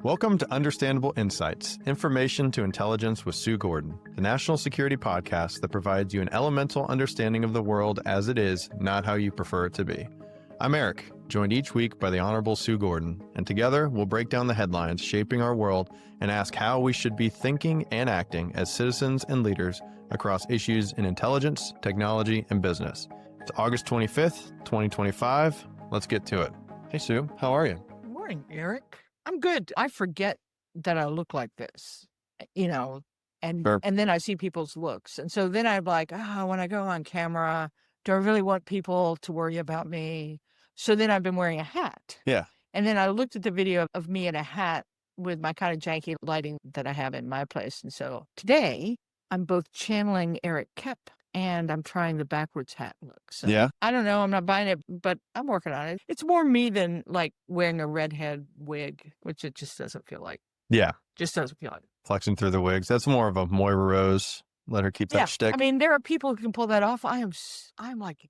Welcome to Understandable Insights, Information to Intelligence with Sue Gordon, the national security podcast that provides you an elemental understanding of the world as it is, not how you prefer it to be. I'm Eric, joined each week by the Honorable Sue Gordon, and together we'll break down the headlines shaping our world and ask how we should be thinking and acting as citizens and leaders across issues in intelligence, technology, and business. It's August 25th, 2025. Let's get to it. Hey, Sue, how are you? Good morning, Eric. I'm good. I forget that I look like this, and Sure. and then I see people's looks. And so then I'm like, when I go on camera, do I really want people to worry about me? So then I've been wearing a hat. Yeah. And then I looked at the video of me in a hat with my kind of janky lighting that I have in my place. And so today I'm both channeling Eric Koepp and I'm trying the backwards hat look. So Yeah. I don't know. I'm not buying it, but I'm working on it. It's more me than like wearing a redhead wig, which it just doesn't feel like. Yeah. Just doesn't feel like. Flexing through the wigs. That's more of a Moira Rose. Let her keep that shtick. I mean, there are people who can pull that off. I'm like,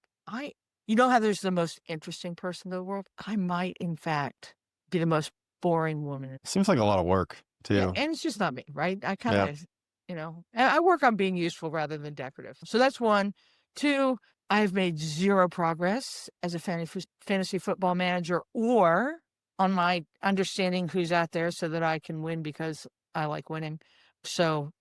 you know how there's the most interesting person in the world? I might, in fact, be the most boring woman. Seems like a lot of work, too. Yeah, and it's just not me, right? I kind of, I work on being useful rather than decorative. So that's one. Two, I've made zero progress as a fantasy football manager or on my understanding who's out there so that I can win because I like winning. So,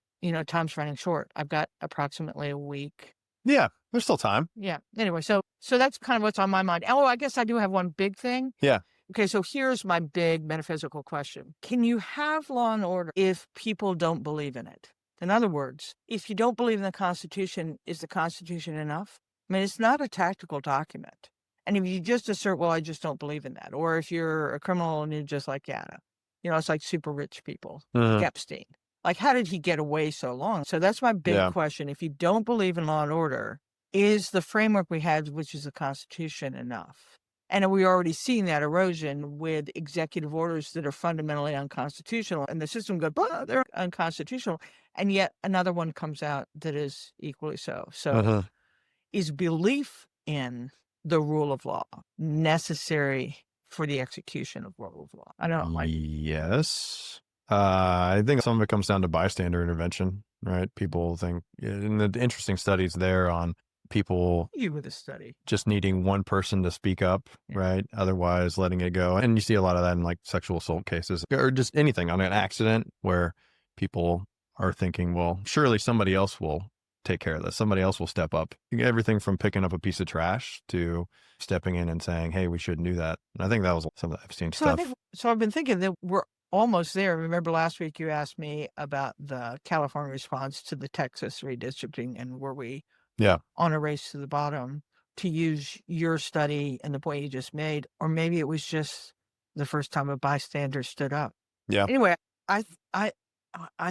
time's running short. I've got approximately a week. Yeah, there's still time. Yeah. Anyway, so that's kind of what's on my mind. Oh, I guess I do have one big thing. Yeah. Okay, so here's my big metaphysical question. Can you have law and order if people don't believe in it? In other words, if you don't believe in the Constitution, is the Constitution enough? I mean, it's not a tactical document. And if you just assert, well, I just don't believe in that. Or if you're a criminal and you're just like, it's like super rich people, like Epstein. Like, how did he get away so long? So that's my big question. If you don't believe in law and order, is the framework we had, which is the Constitution, enough? And we already seen that erosion with executive orders that are fundamentally unconstitutional. And the system goes, they're unconstitutional. And yet another one comes out that is equally so. So is belief in the rule of law necessary for the execution of rule of law? I don't know. Yes. I think some of it comes down to bystander intervention, right? People think, and the interesting studies there on people with a study just needing one person to speak up, right? Otherwise letting it go. And you see a lot of that in like sexual assault cases or just anything on an accident where people are thinking, well, surely somebody else will take care of this. Somebody else will step up. Everything from picking up a piece of trash to stepping in and saying, hey, we shouldn't do that. And I think that was some of the Epstein stuff. So I've been thinking that we're almost there. Remember last week you asked me about the California response to the Texas redistricting and were we on a race to the bottom, to use your study and the point you just made, or maybe it was just the first time a bystander stood up. Yeah. Anyway, I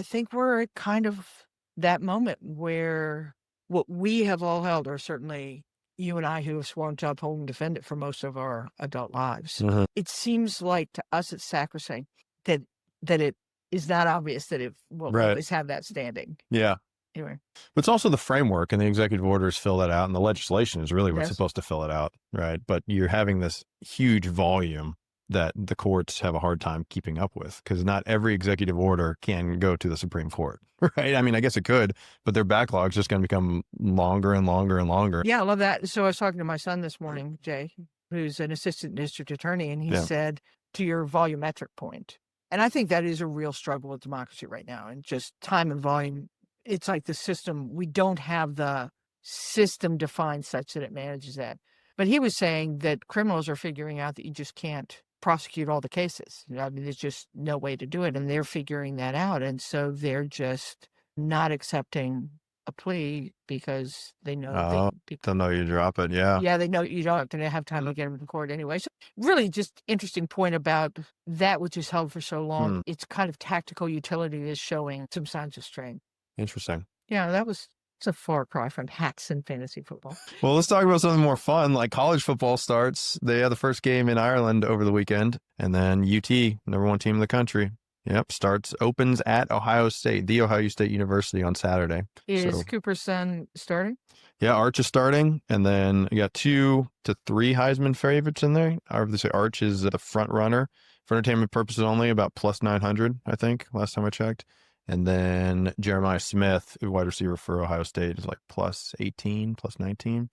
think we're at kind of that moment where what we have all held, or certainly you and I who have sworn to uphold and defend it for most of our adult lives, it seems like to us it's sacrosanct that it is not obvious that it will always have that standing. Yeah. Anyway. But it's also the framework and the executive orders fill that out and the legislation is really what's supposed to fill it out, right? But you're having this huge volume that the courts have a hard time keeping up with because not every executive order can go to the Supreme Court, right? I mean, I guess it could, but their backlog's just going to become longer and longer and longer. Yeah, I love that. So I was talking to my son this morning, Jay, who's an assistant district attorney, and he said, to your volumetric point, and I think that is a real struggle with democracy right now and just time and volume. It's like the system, we don't have the system defined such that it manages that. But he was saying that criminals are figuring out that you just can't prosecute all the cases. I mean, there's just no way to do it. And they're figuring that out. And so they're just not accepting a plea because they know they'll know you drop it. Yeah. Yeah, they know you don't have time to get them to court anyway. So really just interesting point about that which is held for so long. Its kind of tactical utility is showing some signs of strain. Interesting. Yeah, it's a far cry from hacks and fantasy football. Well, let's talk about something more fun. Like college football starts. They had the first game in Ireland over the weekend, and then UT, number one team in the country, Yep. Opens at Ohio State, the Ohio State University on Saturday. Is Cooper's son starting? Yeah, Arch is starting, and then you got 2 to 3 Heisman favorites in there. I would say Arch is the front runner for entertainment purposes only, about plus 900, I think, last time I checked. And then Jeremiah Smith, wide receiver for Ohio State, is like plus 18, plus 19.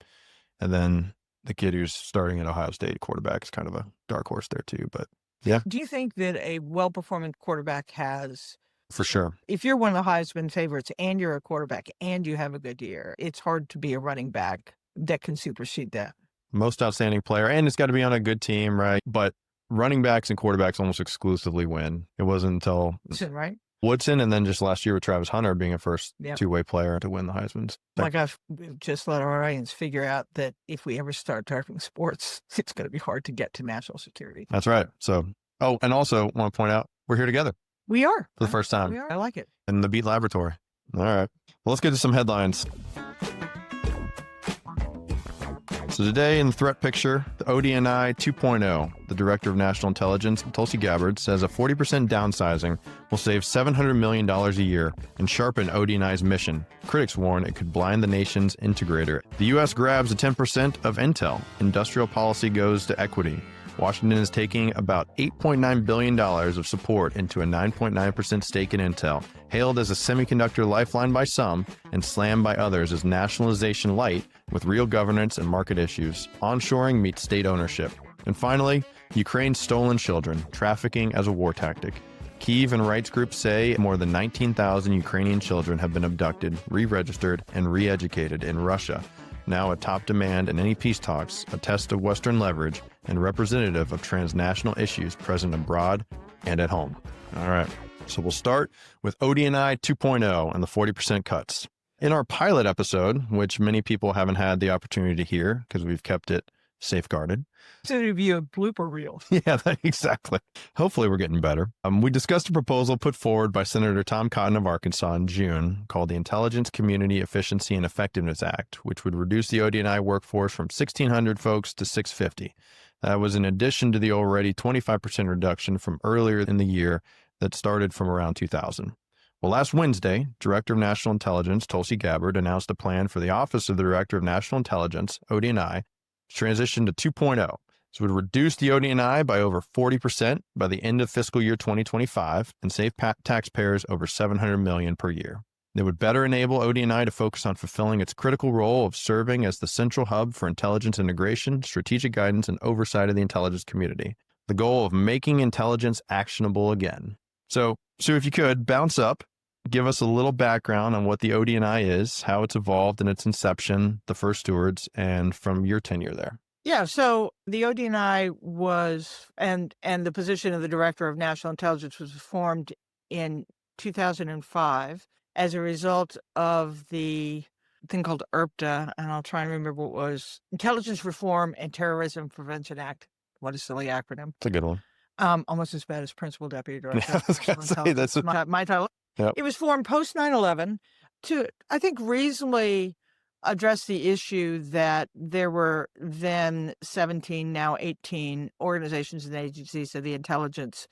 And then the kid who's starting at Ohio State, quarterback, is kind of a dark horse there too. But yeah, Do you think that a well-performing quarterback has, for sure. if you're one of the Heisman favorites and you're a quarterback and you have a good year, it's hard to be a running back that can supersede that? Most outstanding player, and it's got to be on a good team, right? But running backs and quarterbacks almost exclusively win. It wasn't until Right? Woodson, and then just last year with Travis Hunter being a first Yep. two-way player to win the Heisman's. My gosh, just let our audience figure out that if we ever start talking sports, it's going to be hard to get to national security. That's right. So, and also want to point out, we're here together We are. for the first time We are. I like it. in the Beat Laboratory. All right. Well, let's get to some headlines. So today in the threat picture, the ODNI 2.0, the Director of National Intelligence, Tulsi Gabbard, says a 40% downsizing will save $700 million a year and sharpen ODNI's mission. Critics warn it could blind the nation's integrator. The U.S. grabs a 10% of intel. Industrial policy goes to equity. Washington is taking about $8.9 billion of support into a 9.9% stake in Intel, hailed as a semiconductor lifeline by some and slammed by others as nationalization light with real governance and market issues. Onshoring meets state ownership. And finally, Ukraine's stolen children, trafficking as a war tactic. Kyiv and rights groups say more than 19,000 Ukrainian children have been abducted, re-registered, and re-educated in Russia. Now a top demand in any peace talks, a test of Western leverage, and representative of transnational issues present abroad and at home. All right, so we'll start with ODNI 2.0 and the 40% cuts. In our pilot episode, which many people haven't had the opportunity to hear because we've kept it safeguarded. To review a blooper reel. Yeah, exactly. Hopefully we're getting better. We discussed a proposal put forward by Senator Tom Cotton of Arkansas in June called the Intelligence Community Efficiency and Effectiveness Act, which would reduce the ODNI workforce from 1,600 folks to 650. That was in addition to the already 25% reduction from earlier in the year that started from around 2000. Well, last Wednesday, Director of National Intelligence Tulsi Gabbard announced a plan for the Office of the Director of National Intelligence, ODNI, to transition to 2.0. This would reduce the ODNI by over 40% by the end of fiscal year 2025 and save taxpayers over $700 million per year. It would better enable ODNI to focus on fulfilling its critical role of serving as the central hub for intelligence integration, strategic guidance, and oversight of the intelligence community. The goal of making intelligence actionable again. So if you could, bounce up, give us a little background on what the ODNI is, how it's evolved in its inception, the first stewards, and from your tenure there. Yeah, so the ODNI was, and the position of the Director of National Intelligence was formed in 2005 as a result of the thing called IRPTA, and I'll try and remember what it was, Intelligence Reform and Terrorism Prevention Act. What a silly acronym. It's a good one. Almost as bad as Principal Deputy Director. Yeah, I was going to say, that's my title. Yep. It was formed post 9/11 to, I think, reasonably address the issue that there were then 17, now 18 organizations and agencies of the intelligence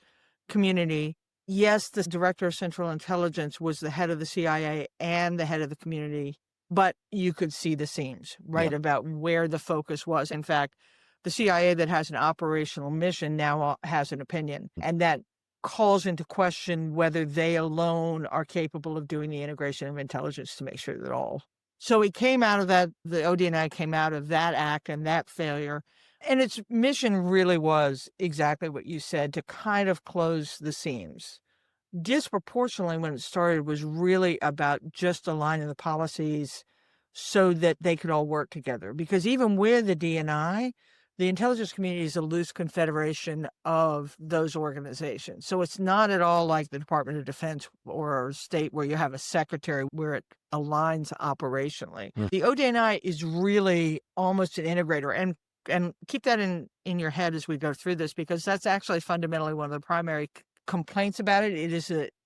community. Yes, the Director of Central Intelligence was the head of the CIA and the head of the community, but you could see the seams, right, about where the focus was. In fact, the CIA that has an operational mission now has an opinion, and that calls into question whether they alone are capable of doing the integration of intelligence to make sure that all. So it came out of that, the ODNI came out of that act and that failure. And its mission really was exactly what you said, to kind of close the seams. Disproportionately, when it started, was really about just aligning the policies so that they could all work together. Because even with the DNI, the intelligence community is a loose confederation of those organizations. So it's not at all like the Department of Defense or state where you have a secretary where it aligns operationally. The ODNI is really almost an integrator. And keep that in your head as we go through this, because that's actually fundamentally one of the primary complaints about it.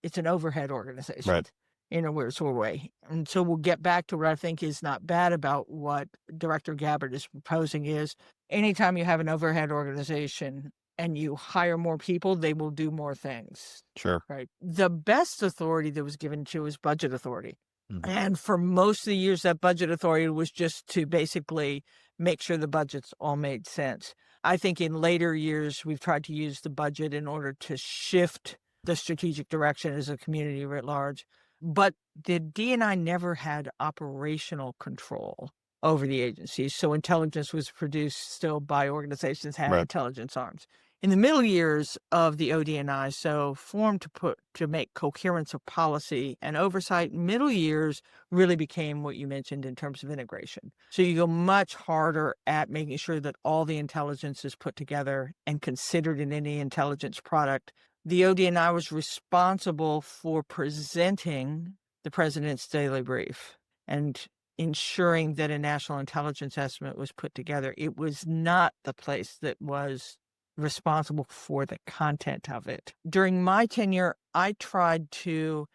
It's an overhead organization. Right. In a weird sort of way. And so we'll get back to what I think is not bad about what Director Gabbard is proposing is anytime you have an overhead organization and you hire more people, they will do more things. Sure. Right. The best authority that was given to is budget authority. Mhm. And for most of the years, that budget authority was just to basically make sure the budgets all made sense. I think in later years, we've tried to use the budget in order to shift the strategic direction as a community writ large. But the DNI never had operational control over the agencies. So intelligence was produced still by organizations that had Right. intelligence arms. In the middle years of the ODNI, so formed to make coherence of policy and oversight, middle years really became what you mentioned in terms of integration. So you go much harder at making sure that all the intelligence is put together and considered in any intelligence product. The ODNI was responsible for presenting the president's daily brief and ensuring that a national intelligence estimate was put together. It was not the place that was responsible for the content of it. During my tenure, I tried to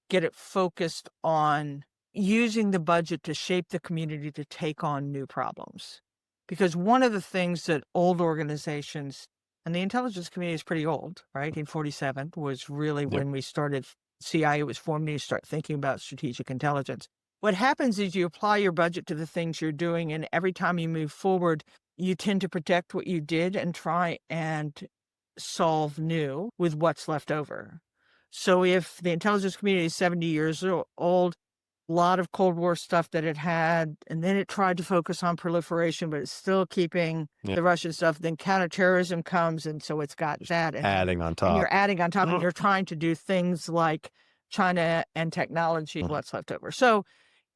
get it focused on using the budget to shape the community to take on new problems. Because one of the things that old organizations, and the intelligence community is pretty old, right? In 1947 was really when we started, CIA was formed, and you start thinking about strategic intelligence. What happens is you apply your budget to the things you're doing, and every time you move forward, you tend to protect what you did and try and solve new with what's left over. So if the intelligence community is 70 years old, a lot of Cold War stuff that it had, and then it tried to focus on proliferation, but it's still keeping the Russian stuff. Then counterterrorism comes, and so it's got that. And Adding on top. And you're adding on top, and you're trying to do things like China and technology, what's left over. So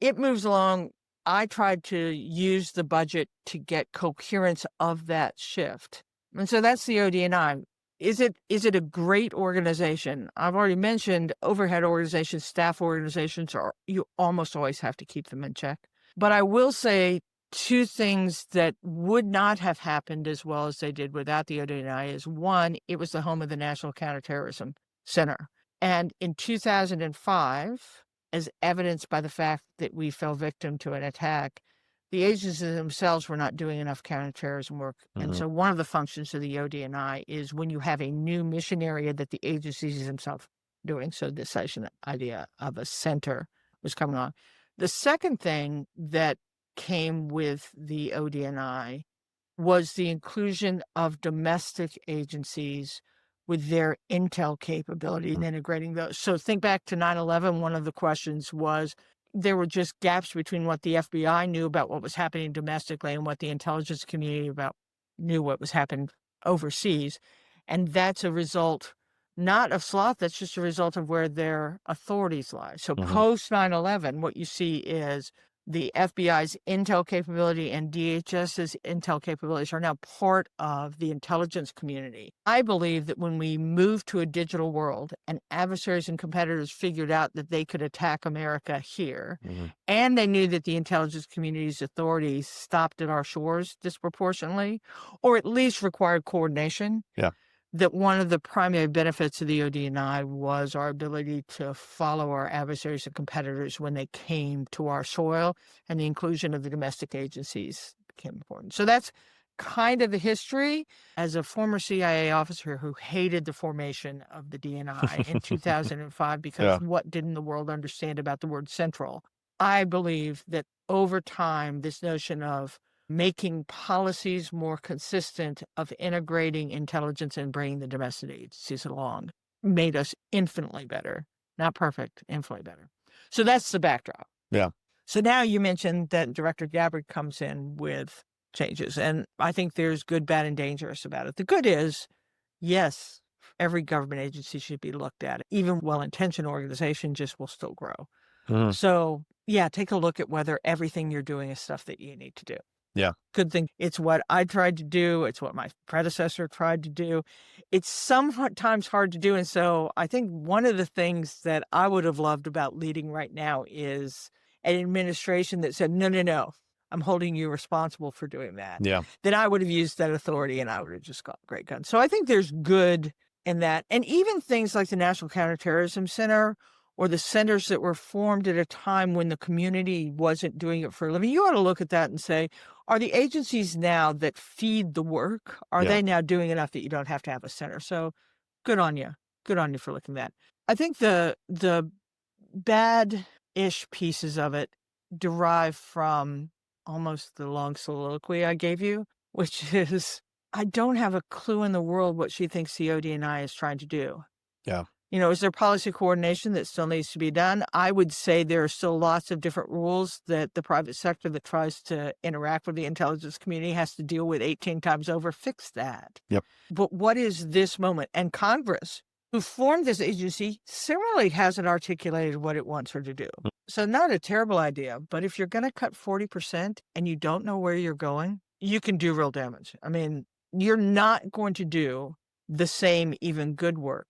it moves along. I tried to use the budget to get coherence of that shift. And so that's the ODNI. Is it a great organization? I've already mentioned overhead organizations, staff organizations, you almost always have to keep them in check. But I will say two things that would not have happened as well as they did without the ODNI is, one, it was the home of the National Counterterrorism Center. And in 2005, as evidenced by the fact that we fell victim to an attack, the agencies themselves were not doing enough counterterrorism work. And so one of the functions of the ODNI is when you have a new mission area that the agencies themselves are doing. So this idea of a center was coming on. The second thing that came with the ODNI was the inclusion of domestic agencies with their intel capability and integrating those. So think back to 9/11, one of the questions was there were just gaps between what the FBI knew about what was happening domestically and what the intelligence community knew what was happening overseas. And that's a result not of sloth, that's just a result of where their authorities lie. So post 9/11, what you see is the FBI's intel capability and DHS's intel capabilities are now part of the intelligence community. I believe that when we moved to a digital world and adversaries and competitors figured out that they could attack America here, and they knew that the intelligence community's authorities stopped at our shores disproportionately, or at least required coordination, that one of the primary benefits of the ODNI was our ability to follow our adversaries and competitors when they came to our soil, and the inclusion of the domestic agencies became important. So that's kind of the history. As a former CIA officer who hated the formation of the DNI in 2005 because what didn't the world understand about the word central, I believe that over time, this notion of making policies more consistent, of integrating intelligence and bringing the domestic agencies along, made us infinitely better. Not perfect, infinitely better. So that's the backdrop. Yeah. So now you mentioned that Director Gabbard comes in with changes, and I think there's good, bad, and dangerous about it. The good is, yes, every government agency should be looked at. Even well-intentioned organization just will still grow. So yeah, take a look at whether everything you're doing is stuff that you need to do. Yeah. Good thing. It's what I tried to do. It's what my predecessor tried to do. It's sometimes hard to do. And so I think one of the things that I would have loved about leading right now is an administration that said, no, I'm holding you responsible for doing that. Yeah. Then I would have used that authority and I would have just got great guns. So I think there's good in that. And even things like the National Counterterrorism Center or the centers that were formed at a time when the community wasn't doing it for a living, you ought to look at that and say, are the agencies now that feed the work, are Yeah. they now doing enough that you don't have to have a center? So good on you. Good on you for looking at that. I think the bad-ish pieces of it derive from almost the long soliloquy I gave you, which is I don't have a clue in the world what she thinks the ODNI is trying to do. Yeah. Is there policy coordination that still needs to be done? I would say there are still lots of different rules that the private sector that tries to interact with the intelligence community has to deal with 18 times over. Fix that. Yep. But what is this moment? And Congress, who formed this agency, similarly hasn't articulated what it wants her to do. So not a terrible idea, but if you're going to cut 40% and you don't know where you're going, you can do real damage. I mean, you're not going to do the same even good work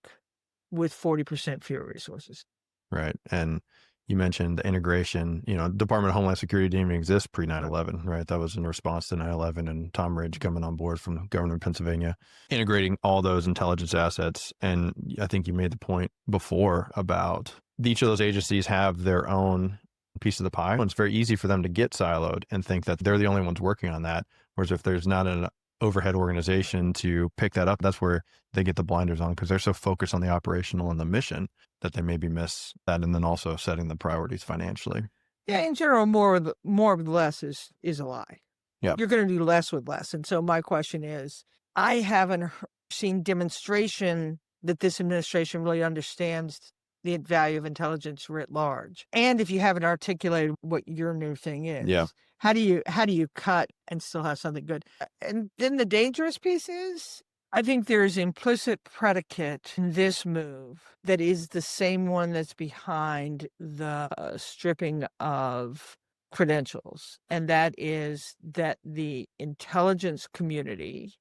with 40% fewer resources. Right. And you mentioned the integration, Department of Homeland Security didn't even exist pre 9/11, right? That was in response to 9/11 and Tom Ridge coming on board from the governor of Pennsylvania, integrating all those intelligence assets. And I think you made the point before about each of those agencies have their own piece of the pie. And it's very easy for them to get siloed and think that they're the only ones working on that. Whereas if there's not an overhead organization to pick that up, that's where they get the blinders on because they're so focused on the operational and the mission that they maybe miss that, and then also setting the priorities financially. Yeah, in general, more with less is a lie. Yeah. You're going to do less with less. And so my question is, I haven't seen demonstration that this administration really understands the value of intelligence writ large. And if you haven't articulated what your new thing is, Yeah. how do you cut and still have something good? And then the dangerous piece is, I think there's implicit predicate in this move that is the same one that's behind the stripping of credentials. And that is that the intelligence community,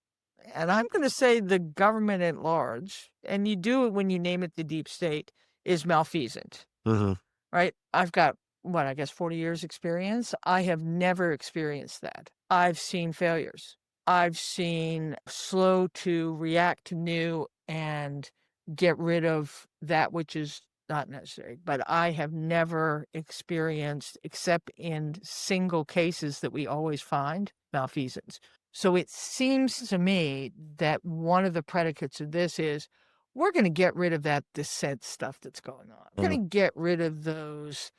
and I'm going to say the government at large, and you do it when you name it the deep state, is malfeasant, right? I've got, 40 years experience. I have never experienced that. I've seen failures. I've seen slow to react to new and get rid of that which is not necessary. But I have never experienced, except in single cases that we always find, malfeasance. So it seems to me that one of the predicates of this is we're going to get rid of that dissent stuff that's going on. We're going to get rid of those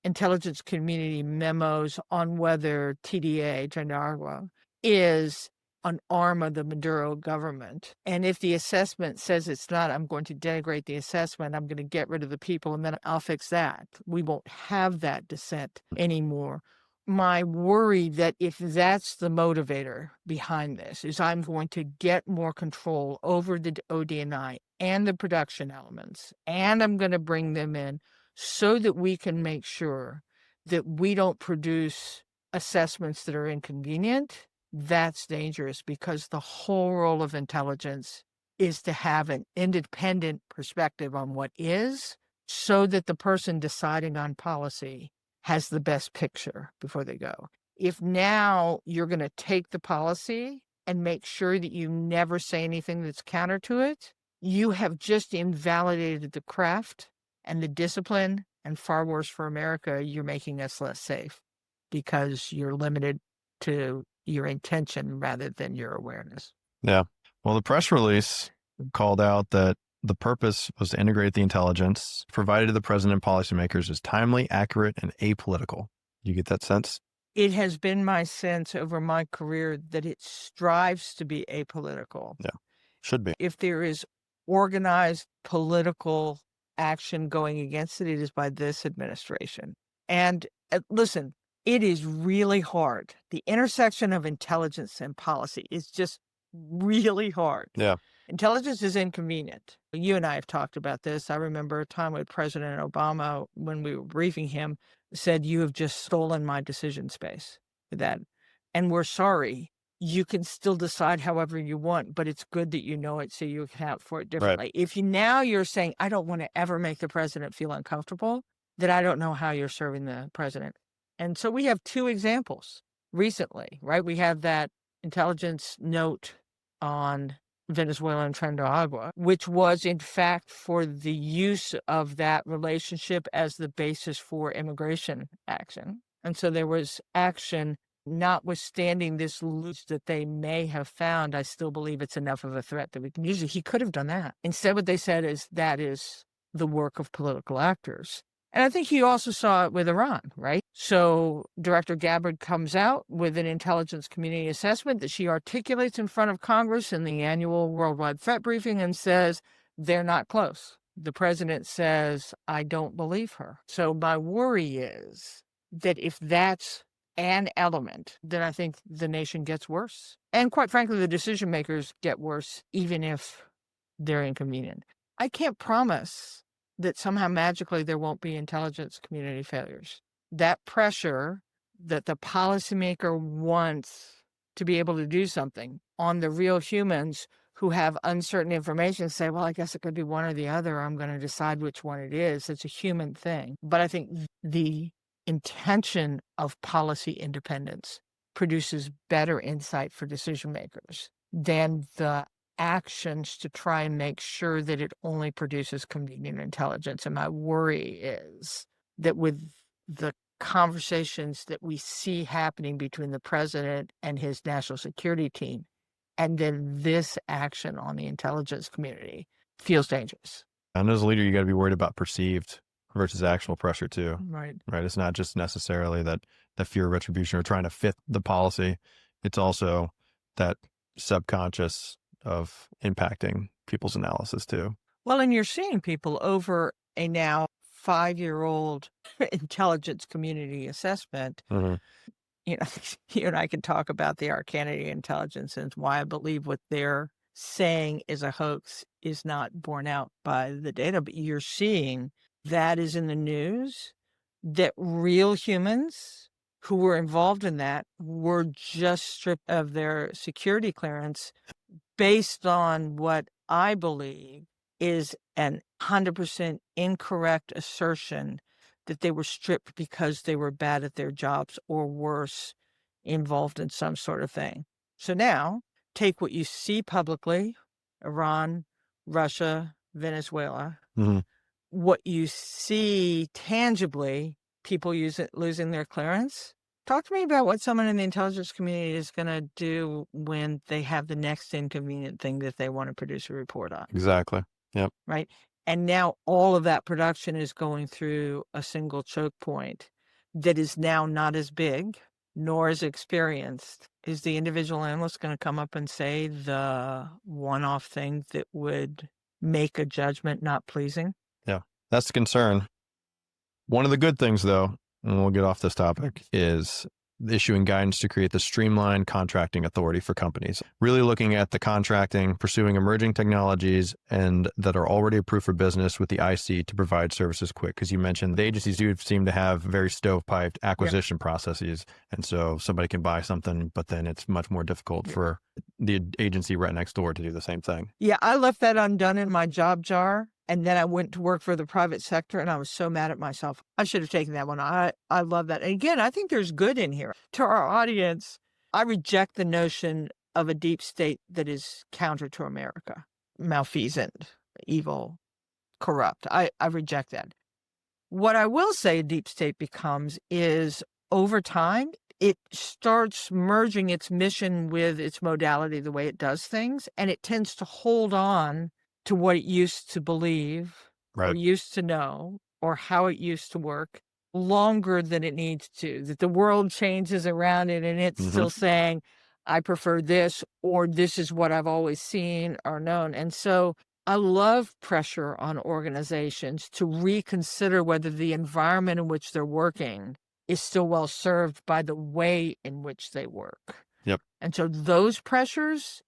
intelligence community memos on whether TDA, Jandarwa, is an arm of the Maduro government. And if the assessment says it's not, I'm going to denigrate the assessment. I'm going to get rid of the people and then I'll fix that. We won't have that dissent anymore. My worry that if that's the motivator behind this is I'm going to get more control over the ODNI and the production elements, and I'm going to bring them in so that we can make sure that we don't produce assessments that are inconvenient. That's dangerous because the whole role of intelligence is to have an independent perspective on what is so that the person deciding on policy has the best picture before they go. If now you're going to take the policy and make sure that you never say anything that's counter to it, you have just invalidated the craft and the discipline, and far worse for America, you're making us less safe because you're limited to your intention rather than your awareness. Yeah. Well, the press release called out that the purpose was to integrate the intelligence provided to the president and policymakers is timely, accurate, and apolitical. Do you get that sense? It has been my sense over my career that it strives to be apolitical. Yeah, should be. If there is organized political action going against it, it is by this administration. And listen, it is really hard. The intersection of intelligence and policy is just really hard. Yeah. Intelligence is inconvenient. You and I have talked about this. I remember a time when President Obama, when we were briefing him, said, "You have just stolen my decision space." That, and we're sorry. You can still decide however you want, but it's good that you know it so you account for it differently. Right. If you're saying, I don't want to ever make the president feel uncomfortable, then I don't know how you're serving the president. And so we have two examples recently, right? We have that intelligence note on Venezuela and Trinidad, which was in fact for the use of that relationship as the basis for immigration action. And so there was action, notwithstanding this loose that they may have found. I still believe it's enough of a threat that we can use it. He could have done that. Instead, what they said is that is the work of political actors. And I think he also saw it with Iran, right? So Director Gabbard comes out with an intelligence community assessment that she articulates in front of Congress in the annual worldwide threat briefing and says they're not close. The president says, I don't believe her. So my worry is that if that's an element, then I think the nation gets worse. And quite frankly, the decision makers get worse, even if they're inconvenient. I can't promise that somehow magically there won't be intelligence community failures. That pressure that the policymaker wants to be able to do something on the real humans who have uncertain information say, well, I guess it could be one or the other. I'm going to decide which one it is. It's a human thing. But I think the intention of policy independence produces better insight for decision makers than the actions to try and make sure that it only produces convenient intelligence. And my worry is that with the conversations that we see happening between the president and his national security team, and then this action on the intelligence community feels dangerous. And as a leader, you got to be worried about perceived versus actual pressure too. Right. Right. It's not just necessarily that fear of retribution or trying to fit the policy. It's also that subconscious of impacting people's analysis too. Well, and you're seeing people over a now 5-year-old intelligence community assessment. Mm-hmm. You know, you and I can talk about the Arcanity intelligence and why I believe what they're saying is a hoax is not borne out by the data, but you're seeing that is in the news, that real humans who were involved in that were just stripped of their security clearance based on what I believe is an 100% incorrect assertion that they were stripped because they were bad at their jobs or worse, involved in some sort of thing. So now take what you see publicly, Iran, Russia, Venezuela, Mm-hmm. what you see tangibly, people losing their clearance. Talk to me about what someone in the intelligence community is going to do when they have the next inconvenient thing that they want to produce a report on. Exactly. Yep. Right. And now all of that production is going through a single choke point that is now not as big nor as experienced. Is the individual analyst going to come up and say the one-off thing that would make a judgment not pleasing? Yeah. That's the concern. One of the good things, though, and we'll get off this topic, is issuing guidance to create the streamlined contracting authority for companies. Really looking at the contracting, pursuing emerging technologies and that are already approved for business with the IC to provide services quick. Because you mentioned the agencies do seem to have very stovepiped acquisition processes. And so somebody can buy something, but then it's much more difficult for the agency right next door to do the same thing. Yeah, I left that undone in my job jar. And then I went to work for the private sector and I was so mad at myself. I should have taken that one. I love that. And again, I think there's good in here. To our audience, I reject the notion of a deep state that is counter to America, malfeasant, evil, corrupt. I reject that. What I will say a deep state becomes is over time, it starts merging its mission with its modality, the way it does things, and it tends to hold on to what it used to believe or used to know or how it used to work longer than it needs to, that the world changes around it and it's still saying, I prefer this, or this is what I've always seen or known. And so I love pressure on organizations to reconsider whether the environment in which they're working is still well served by the way in which they work. Yep. And so those pressures,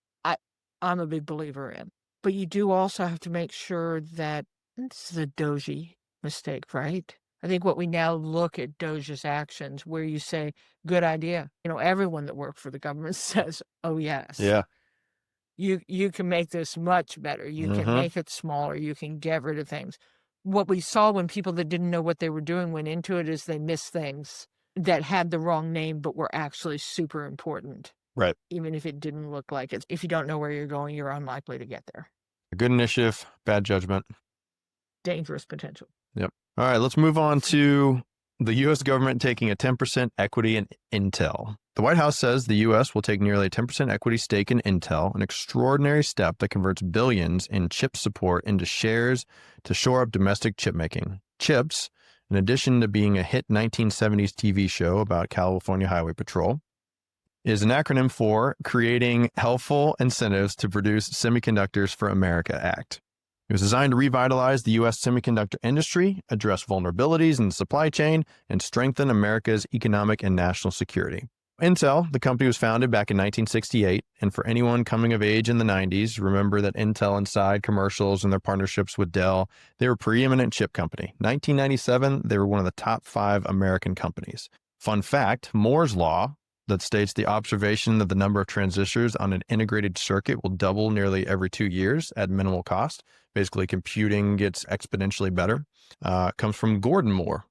I'm a big believer in. But you do also have to make sure that this is a Doji mistake, right? I think what we now look at Doja's actions where you say, good idea. You know, everyone that worked for the government says, oh, yes. Yeah. You can make this much better. You can make it smaller. You can get rid of things. What we saw when people that didn't know what they were doing went into it is they missed things that had the wrong name but were actually super important. Right. Even if it didn't look like it. If you don't know where you're going, you're unlikely to get there. A good initiative, bad judgment. Dangerous potential. Yep. All right, let's move on to the U.S. government taking a 10% equity in Intel. The White House says the U.S. will take nearly a 10% equity stake in Intel, an extraordinary step that converts billions in chip support into shares to shore up domestic chip making. CHIPS, in addition to being a hit 1970s TV show about California Highway Patrol, is an acronym for Creating Helpful Incentives to Produce Semiconductors for America Act. It was designed to revitalize the U.S. semiconductor industry, address vulnerabilities in the supply chain, and strengthen America's economic and national security. Intel, the company, was founded back in 1968, and for anyone coming of age in the 90s, remember that Intel inside commercials and their partnerships with Dell, they were a preeminent chip company. 1997, they were one of the top 5 American companies. Fun fact, Moore's Law, that states the observation that the number of transistors on an integrated circuit will double nearly every 2 years at minimal cost. Basically, computing gets exponentially better. Comes from Gordon Moore,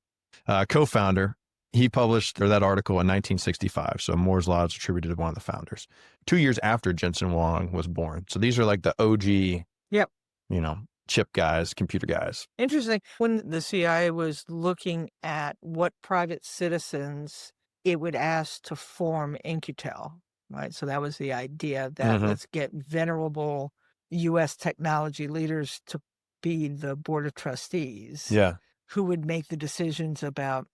co-founder. He published that article in 1965. So Moore's Law is attributed to one of the founders. 2 years after Jensen Huang was born. So these are like the OG, Yep. Chip guys, computer guys. Interesting. When the CIA was looking at what private citizens it would ask to form Incutel, right? So that was the idea that let's get venerable U.S. technology leaders to be the board of trustees. Yeah. Who would make the decisions about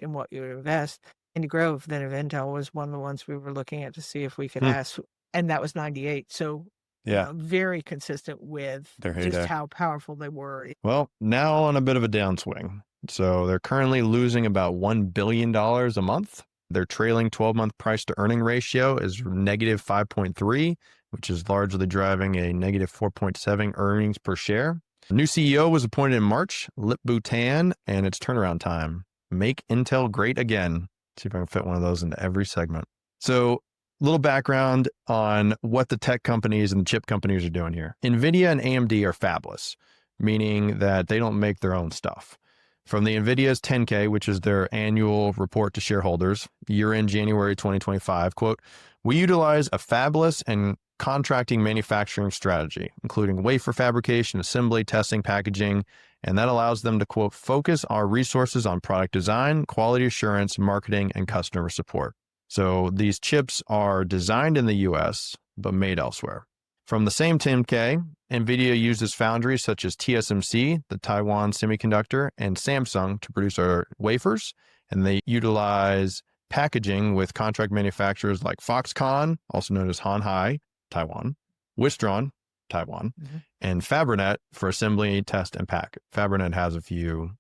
in what you invest. Andy Grove, then of Intel, was one of the ones we were looking at to see if we could ask, and that was 98. So very consistent with just how powerful they were. Well, now on a bit of a downswing. So they're currently losing about $1 billion a month. Their trailing 12-month price to earning ratio is negative 5.3, which is largely driving a negative 4.7 earnings per share. The new CEO was appointed in March, Lip-Bu Tan, and it's turnaround time. Make Intel great again. See if I can fit one of those into every segment. So a little background on what the tech companies and the chip companies are doing here. NVIDIA and AMD are fabless, meaning that they don't make their own stuff. From the NVIDIA's 10K, which is their annual report to shareholders, year-end January 2025, quote, "We utilize a fabless and contracting manufacturing strategy, including wafer fabrication, assembly, testing, packaging, and that allows them to, quote, focus our resources on product design, quality assurance, marketing, and customer support." So these chips are designed in the US, but made elsewhere. From the same 10K, NVIDIA uses foundries such as TSMC, the Taiwan Semiconductor, and Samsung to produce our wafers, and they utilize packaging with contract manufacturers like Foxconn, also known as Hanhai, Taiwan, Wistron, Taiwan, and Fabrinet for assembly, test, and pack. Fabrinet has a few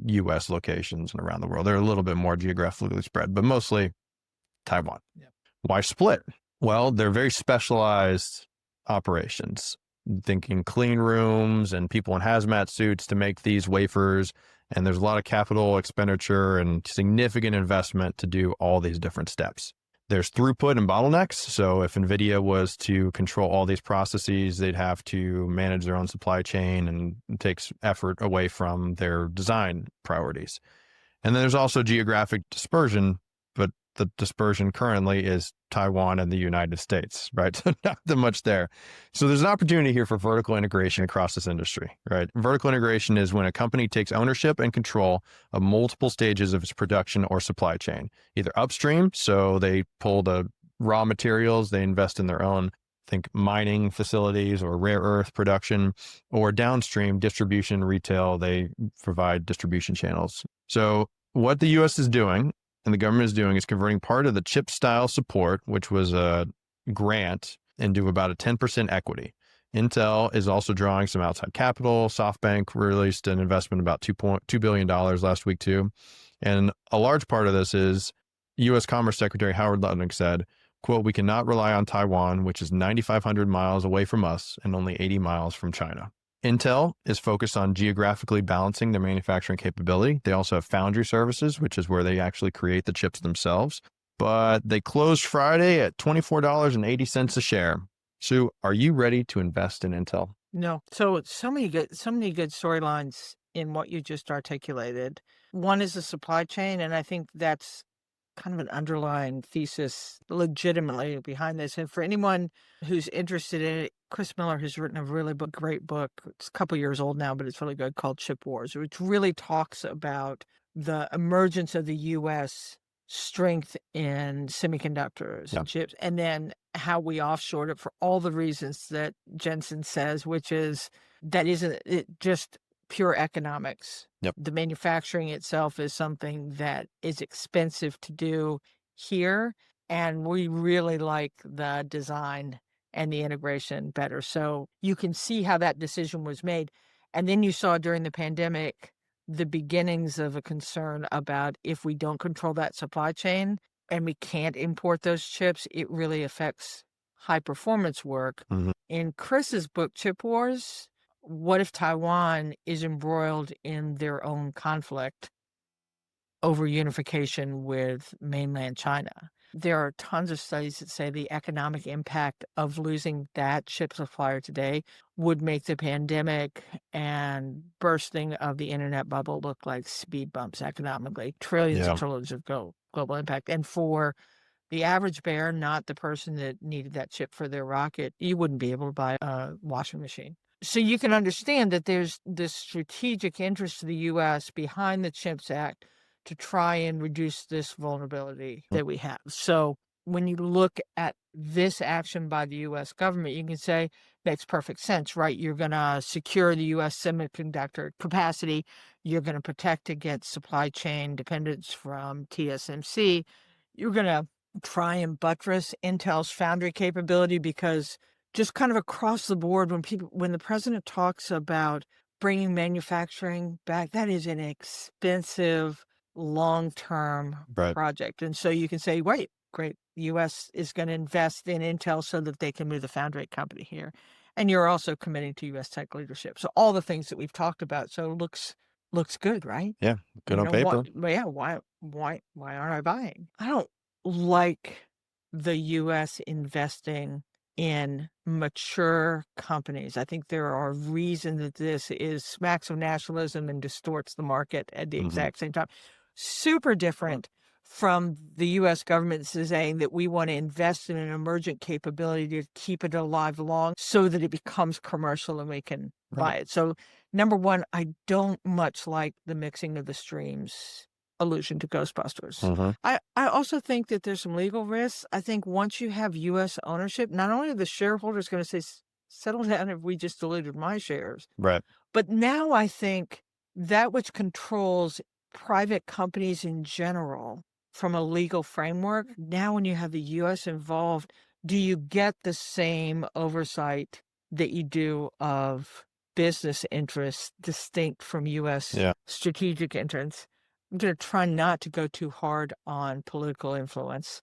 U.S. locations and around the world. They're a little bit more geographically spread, but mostly Taiwan. Yep. Why split? Well, they're very specialized operations, thinking clean rooms and people in hazmat suits to make these wafers. And there's a lot of capital expenditure and significant investment to do all these different steps. There's throughput and bottlenecks. So if NVIDIA was to control all these processes, they'd have to manage their own supply chain, and it takes effort away from their design priorities. And then there's also geographic dispersion, but the dispersion currently is Taiwan and the United States, right? So not that much there. So there's an opportunity here for vertical integration across this industry, right? Vertical integration is when a company takes ownership and control of multiple stages of its production or supply chain, either upstream, so they pull the raw materials, they invest in their own, think mining facilities or rare earth production, or downstream distribution, retail, they provide distribution channels. So what the U.S. is doing and the government is doing is converting part of the chip style support, which was a grant, into about a 10% equity. Intel is also drawing some outside capital. SoftBank released an investment about $2 billion last week too. And a large part of this is U.S. Commerce Secretary Howard Lutnick said, quote, "We cannot rely on Taiwan, which is 9,500 miles away from us and only 80 miles from China." Intel is focused on geographically balancing their manufacturing capability. They also have foundry services, which is where they actually create the chips themselves. But they closed Friday at $24.80 a share. Sue, are you ready to invest in Intel? No. So many good storylines in what you just articulated. One is the supply chain, and I think that's kind of an underlying thesis legitimately behind this. And for anyone who's interested in it, Chris Miller has written a really great book. It's a couple years old now, but it's really good, called Chip Wars, which really talks about the emergence of the U.S. strength in semiconductors and chips, and then how we offshored it for all the reasons that Jensen says, which is that isn't it just pure economics. Yep. The manufacturing itself is something that is expensive to do here, and we really like the design and the integration better. So you can see how that decision was made. And then you saw during the pandemic the beginnings of a concern about if we don't control that supply chain and we can't import those chips, it really affects high performance work. Mm-hmm. In Chris's book, Chip Wars, what if Taiwan is embroiled in their own conflict over unification with mainland China? There are tons of studies that say the economic impact of losing that chip supplier today would make the pandemic and bursting of the internet bubble look like speed bumps economically. Trillions and trillions of global impact. And for the average bear, not the person that needed that chip for their rocket, you wouldn't be able to buy a washing machine. So you can understand that there's this strategic interest to the U.S. behind the CHIPS Act to try and reduce this vulnerability that we have. So when you look at this action by the U.S. government, you can say makes perfect sense, right? You're going to secure the U.S. semiconductor capacity. You're going to protect against supply chain dependence from TSMC. You're going to try and buttress Intel's foundry capability, because just kind of across the board, when the president talks about bringing manufacturing back, that is an expensive, long-term project. And so you can say, wait, great, the U.S. is going to invest in Intel so that they can move the foundry company here. And you're also committing to U.S. tech leadership. So all the things that we've talked about. So it looks good, right? Yeah, good on paper. Why aren't I buying? I don't like the U.S. investing in mature companies. I think there are reasons that this is smacks of nationalism and distorts the market at the exact same time. Super different from the U.S. government saying that we want to invest in an emergent capability to keep it alive long so that it becomes commercial and we can buy it. So number one, I don't much like the mixing of the streams allusion to Ghostbusters. I also think that there's some legal risks. I think once you have U.S. ownership, not only are the shareholders going to say, settle down if we just diluted my shares. Right. But now I think that which controls private companies in general from a legal framework, now when you have the U.S. involved, do you get the same oversight that you do of business interests distinct from U.S. strategic interests? I'm going to try not to go too hard on political influence.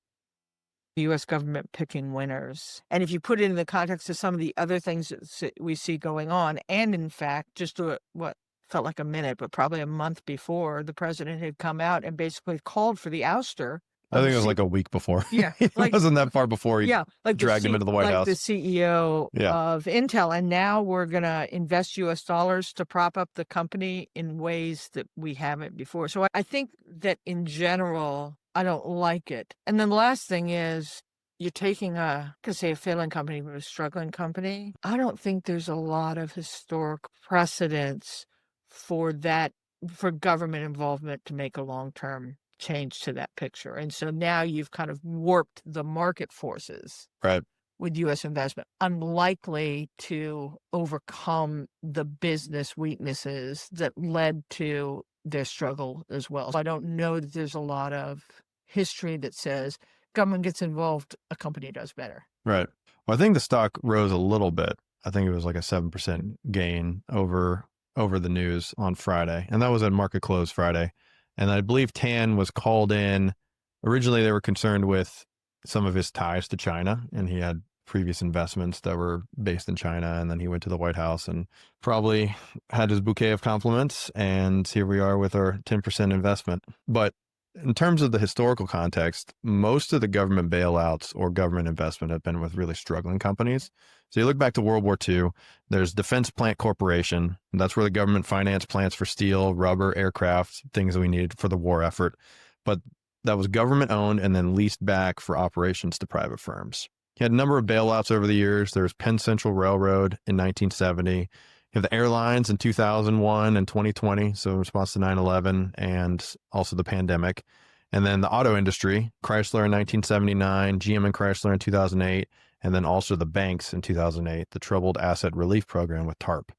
The U.S. government picking winners. And if you put it in the context of some of the other things that we see going on, and in fact, just what felt like a minute, but probably a month before, the president had come out and basically called for the ouster. I think it was like a week before. Yeah. It wasn't that far before he dragged him into the White House. The CEO of Intel. And now we're going to invest U.S. dollars to prop up the company in ways that we haven't before. So I think that in general, I don't like it. And then the last thing is, you're taking a failing company, but a struggling company. I don't think there's a lot of historic precedence for government involvement to make a long-term change to that picture. And so now you've kind of warped the market forces with U.S. investment, unlikely to overcome the business weaknesses that led to their struggle as well. So I don't know that there's a lot of history that says government gets involved, a company does better. Right. Well, I think the stock rose a little bit. I think it was like a 7% gain over the news on Friday. And that was at market close Friday. And I believe Tan was called in. Originally, they were concerned with some of his ties to China, and he had previous investments that were based in China. And then he went to the White House and probably had his bouquet of compliments. And here we are with our 10% investment. But in terms of the historical context, most of the government bailouts or government investment have been with really struggling companies. So you look back to World War II, there's Defense Plant Corporation. That's where the government financed plants for steel, rubber, aircraft, things that we needed for the war effort. But that was government owned and then leased back for operations to private firms. He had a number of bailouts over the years. There was Penn Central Railroad in 1970. You have the airlines in 2001 and 2020, so in response to 9/11 and also the pandemic. And then the auto industry, Chrysler in 1979, GM and Chrysler in 2008, and then also the banks in 2008, the Troubled Asset Relief Program with TARP.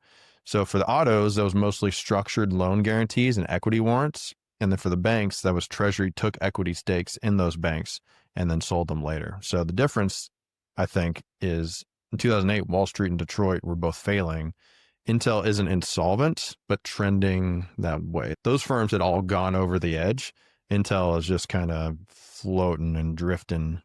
So for the autos, that was mostly structured loan guarantees and equity warrants. And then for the banks, that was Treasury took equity stakes in those banks and then sold them later. So the difference, I think, is in 2008, Wall Street and Detroit were both failing. Intel isn't insolvent, but trending that way. Those firms had all gone over the edge. Intel is just kind of floating and drifting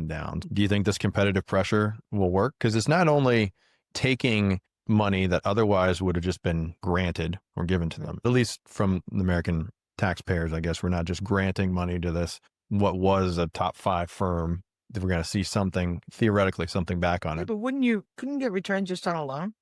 down. Do you think this competitive pressure will work? Because it's not only taking money that otherwise would have just been granted or given to them, at least from the American taxpayers, I guess. We're not just granting money to this, what was a top 5 firm, that we're going to see something, theoretically, something back on it. But couldn't you get return just on a loan?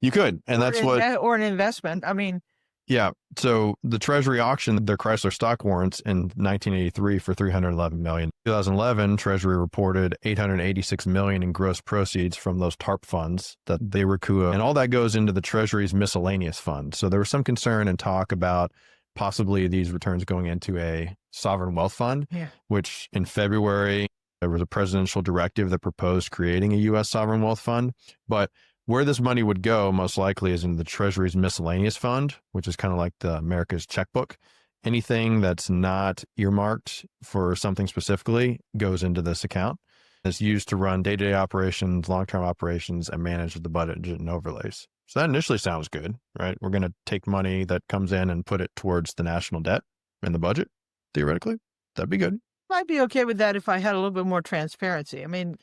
You could. And that's what. Or an investment. I mean. Yeah. So the Treasury auctioned their Chrysler stock warrants in 1983 for $311 million. 2011, Treasury reported $886 million in gross proceeds from those TARP funds that they were Koepp. And all that goes into the Treasury's miscellaneous fund. So there was some concern and talk about possibly these returns going into a sovereign wealth fund, which in February, there was a presidential directive that proposed creating a U.S. sovereign wealth fund. But where this money would go most likely is in the Treasury's miscellaneous fund, which is kind of like the America's checkbook. Anything that's not earmarked for something specifically goes into this account. It's used to run day-to-day operations, long-term operations, and manage the budget and overlays. So that initially sounds good, right? We're going to take money that comes in and put it towards the national debt in the budget, theoretically. That'd be good. I'd be okay with that if I had a little bit more transparency. I mean,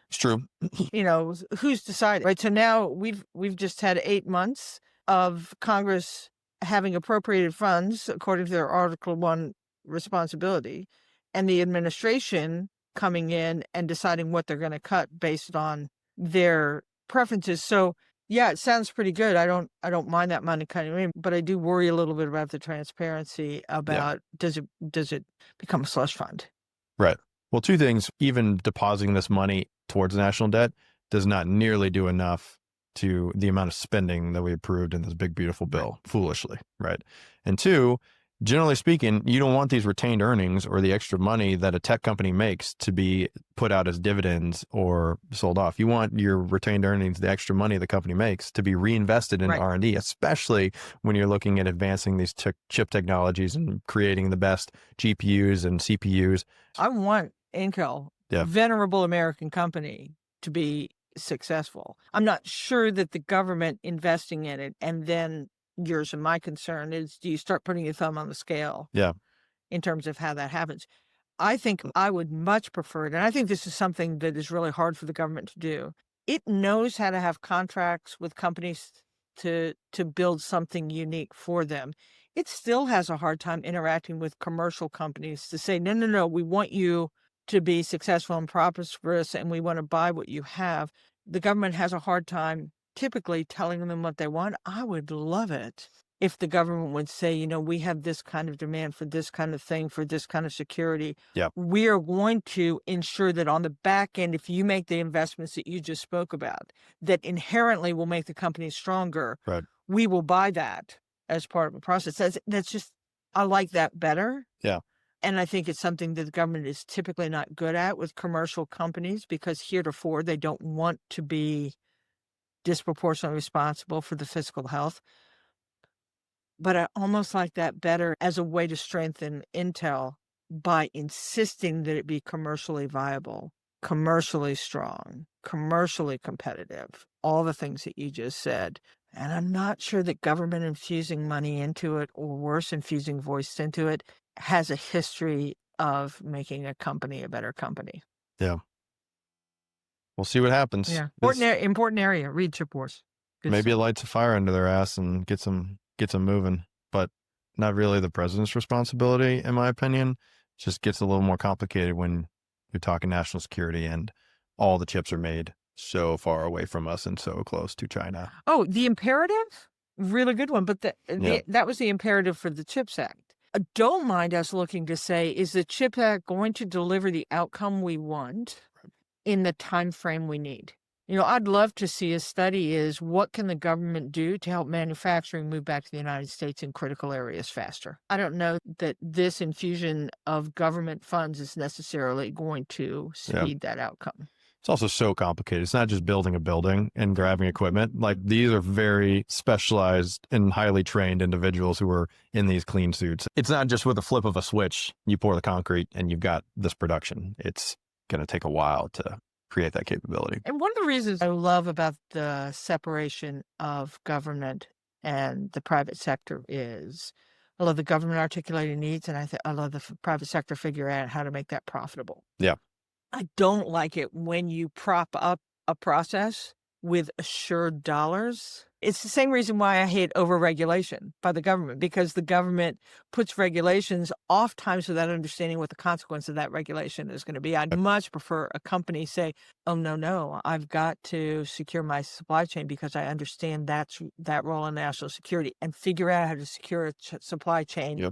it's true. Who's decided, right? So now we've just had 8 months of Congress having appropriated funds according to their Article 1 responsibility, and the administration coming in and deciding what they're going to cut based on their preferences. So yeah, it sounds pretty good. I don't mind that money cutting in, but I do worry a little bit about the transparency about does it become a slush fund? Right. Well, 2 things. Even depositing this money towards national debt does not nearly do enough to the amount of spending that we approved in this big, beautiful bill, foolishly, right? And 2, generally speaking, you don't want these retained earnings or the extra money that a tech company makes to be put out as dividends or sold off. You want your retained earnings, the extra money the company makes, to be reinvested in R&D, especially when you're looking at advancing these chip technologies and creating the best GPUs and CPUs. I want Intel, venerable American company, to be successful. I'm not sure that the government investing in it, and then yours and my concern is, do you start putting your thumb on the scale in terms of how that happens? I think I would much prefer it, and I think this is something that is really hard for the government to do. It knows how to have contracts with companies to build something unique for them. It still has a hard time interacting with commercial companies to say, no, we want you to be successful and prosperous, and we want to buy what you have. The government has a hard time typically telling them what they want. I would love it if the government would say, we have this kind of demand for this kind of thing, for this kind of security. We are going to ensure that on the back end, if you make the investments that you just spoke about, that inherently will make the company stronger, we will buy that as part of the process. That's just, I like that better. And I think it's something that the government is typically not good at with commercial companies, because heretofore they don't want to be disproportionately responsible for the fiscal health. But I almost like that better as a way to strengthen Intel by insisting that it be commercially viable, commercially strong, commercially competitive, all the things that you just said. And I'm not sure that government infusing money into it, or worse, infusing voice into it, has a history of making a company a better company. We'll see what happens. Important area. Read Chip Wars. Maybe it lights a fire under their ass and gets them moving, but not really the president's responsibility, in my opinion. It just gets a little more complicated when you're talking national security and all the chips are made so far away from us and so close to China. Oh, the imperative? Really good one. But that was the imperative for the CHIPS Act. don't mind us looking to say, is the CHIPS Act going to deliver the outcome we want in the time frame we need? I'd love to see a study is what can the government do to help manufacturing move back to the United States in critical areas faster? I don't know that this infusion of government funds is necessarily going to speed that outcome. It's also so complicated. It's not just building a building and grabbing equipment. Like, these are very specialized and highly trained individuals who are in these clean suits. It's not just with a flip of a switch, you pour the concrete and you've got this production. It's going to take a while to create that capability. And one of the reasons I love about the separation of government and the private sector is I love the government articulating needs, and I love the private sector figuring out how to make that profitable. Yeah. I don't like it when you prop up a process with assured dollars. It's the same reason why I hate overregulation by the government, because the government puts regulations oftentimes without understanding what the consequence of that regulation is going to be. I'd much prefer a company say, oh, no, I've got to secure my supply chain because I understand that role in national security, and figure out how to secure a supply chain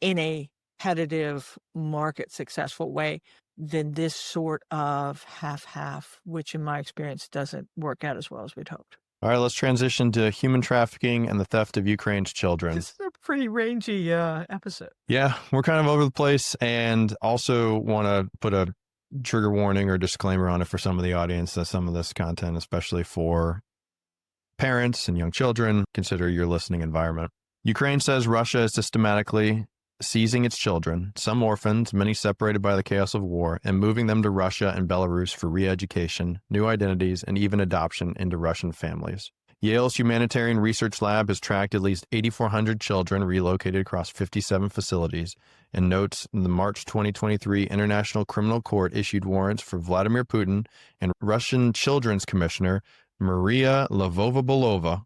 in a competitive, market successful way than this sort of half-half, which in my experience doesn't work out as well as we'd hoped. All right, let's transition to human trafficking and the theft of Ukraine's children. This is a pretty rangy episode. Yeah, we're kind of over the place, and also want to put a trigger warning or disclaimer on it for some of the audience that some of this content, especially for parents and young children, consider your listening environment. Ukraine says Russia is systematically seizing its children, some orphans, many separated by the chaos of war, and moving them to Russia and Belarus for re-education, new identities, and even adoption into Russian families. Yale's Humanitarian Research Lab has tracked at least 8,400 children relocated across 57 facilities, and notes the March 2023 International Criminal Court issued warrants for Vladimir Putin and Russian Children's Commissioner Maria Lvova-Belova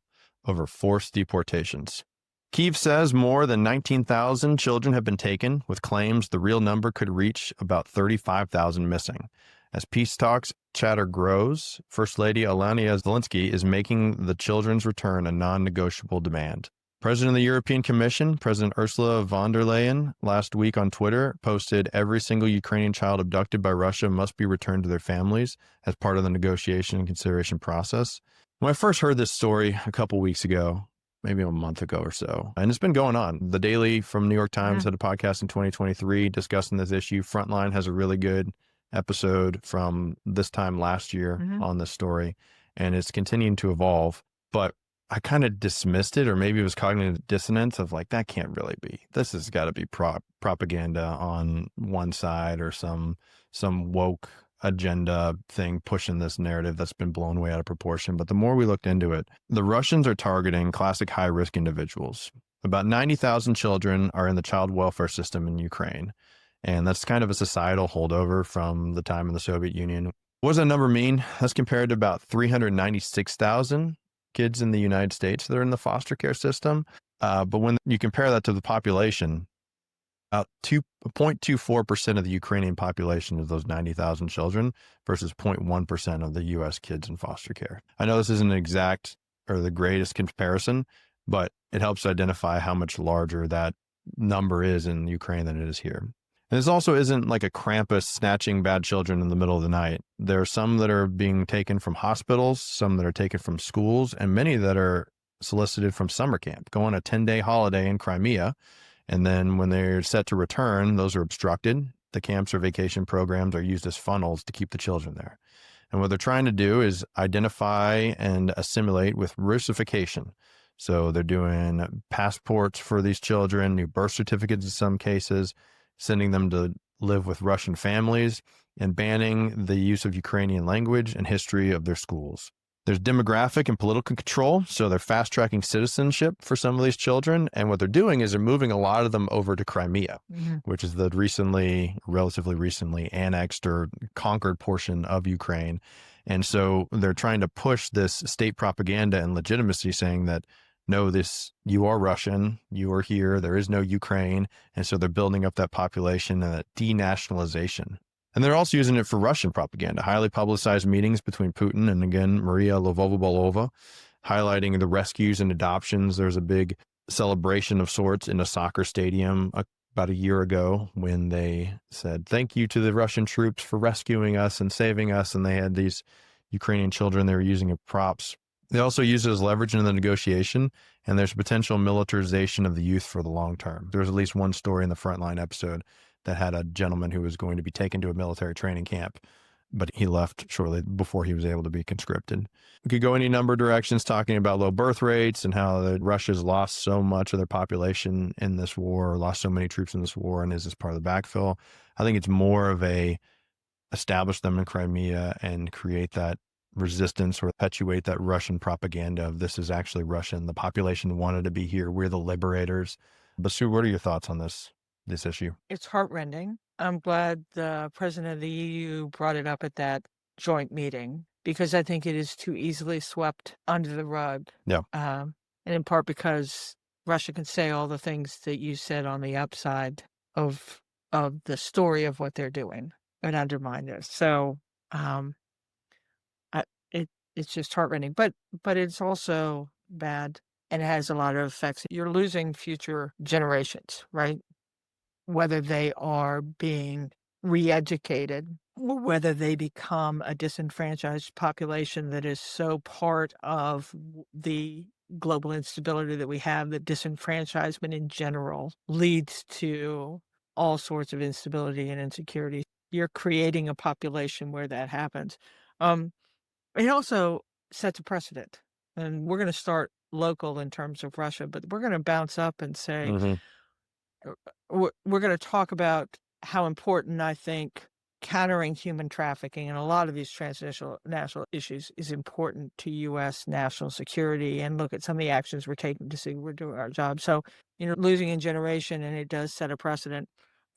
over forced deportations. Kyiv says more than 19,000 children have been taken, with claims the real number could reach about 35,000 missing. As peace talks chatter grows, First Lady Alania Zelensky is making the children's return a non-negotiable demand. President of the European Commission, President Ursula von der Leyen, last week on Twitter posted every single Ukrainian child abducted by Russia must be returned to their families as part of the negotiation and consideration process. When I first heard this story a couple weeks ago, maybe a month ago or so, and it's been going on. The Daily from New York Times had a podcast in 2023 discussing this issue. Frontline has a really good episode from this time last year on this story, and it's continuing to evolve. But I kind of dismissed it, or maybe it was cognitive dissonance of like, that can't really be. This has got to be propaganda on one side, or some woke agenda thing pushing this narrative that's been blown way out of proportion. But the more we looked into it, the Russians are targeting classic high-risk individuals. About 90,000 children are in the child welfare system in Ukraine. And that's kind of a societal holdover from the time in the Soviet Union. What does that number mean? That's compared to about 396,000 kids in the United States that are in the foster care system. But when you compare that to the population, about 2.24% of the Ukrainian population is those 90,000 children versus 0.1% of the U.S. kids in foster care. I know this isn't an exact or the greatest comparison, but it helps identify how much larger that number is in Ukraine than it is here. And this also isn't like a Krampus snatching bad children in the middle of the night. There are some that are being taken from hospitals, some that are taken from schools, and many that are solicited from summer camp, go on a 10-day holiday in Crimea. And then when they're set to return, those are obstructed. The camps or vacation programs are used as funnels to keep the children there. And what they're trying to do is identify and assimilate with Russification. So they're doing passports for these children, new birth certificates in some cases, sending them to live with Russian families, and banning the use of Ukrainian language and history of their schools. There's demographic and political control, so they're fast-tracking citizenship for some of these children. And what they're doing is they're moving a lot of them over to Crimea, which is the relatively recently annexed or conquered portion of Ukraine. And so they're trying to push this state propaganda and legitimacy, saying that, no, you are Russian, you are here, there is no Ukraine. And so they're building up that population and that denationalization. And they're also using it for Russian propaganda, highly publicized meetings between Putin and, again, Maria Lvova-Belova, highlighting the rescues and adoptions. There's a big celebration of sorts in a soccer stadium about a year ago when they said, thank you to the Russian troops for rescuing us and saving us. And they had these Ukrainian children they were using as props. They also use it as leverage in the negotiation, and there's potential militarization of the youth for the long term. There was at least one story in the Frontline episode that had a gentleman who was going to be taken to a military training camp, but he left shortly before he was able to be conscripted. We could go any number of directions talking about low birth rates and how Russia's lost so much of their population in this war, lost so many troops in this war, and is this part of the backfill? I think it's more of a establish them in Crimea and create that resistance or perpetuate that Russian propaganda of this is actually Russian. The population wanted to be here. We're the liberators. But Sue, what are your thoughts on this issue? It's heartrending. I'm glad the president of the EU brought it up at that joint meeting because I think it is too easily swept under the rug. Yeah. And in part because Russia can say all the things that you said on the upside of the story of what they're doing and undermine this. So it's just heartrending, but it's also bad and it has a lot of effects. You're losing future generations, right? Whether they are being re-educated or whether they become a disenfranchised population that is so part of the global instability that we have, that disenfranchisement in general leads to all sorts of instability and insecurity. You're creating a population where that happens. It also sets a precedent, and we're going to start local in terms of Russia, but we're going to bounce up and say, we're going to talk about how important I think countering human trafficking and a lot of these transnational issues is important to U.S. national security, and look at some of the actions we're taking to see we're doing our job. So, losing a generation, and it does set a precedent.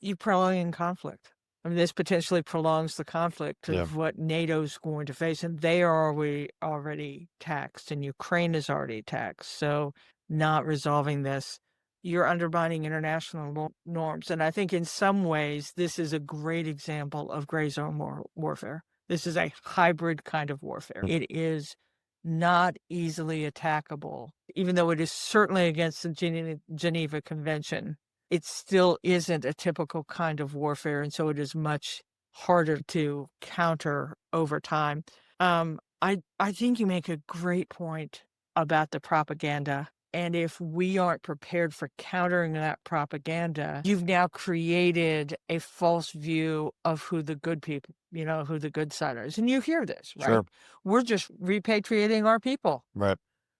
You prolong conflict. I mean, this potentially prolongs the conflict of what NATO's going to face, and they are already taxed, and Ukraine is already taxed. So not resolving this, you're undermining international norms. And I think in some ways, this is a great example of gray zone warfare. This is a hybrid kind of warfare. It is not easily attackable, even though it is certainly against the Geneva Convention. It still isn't a typical kind of warfare, and so it is much harder to counter over time. I think you make a great point about the propaganda, and if we aren't prepared for countering that propaganda, you've now created a false view of who the good people, who the good side is. And you hear this, right? Sure. We're just repatriating our people.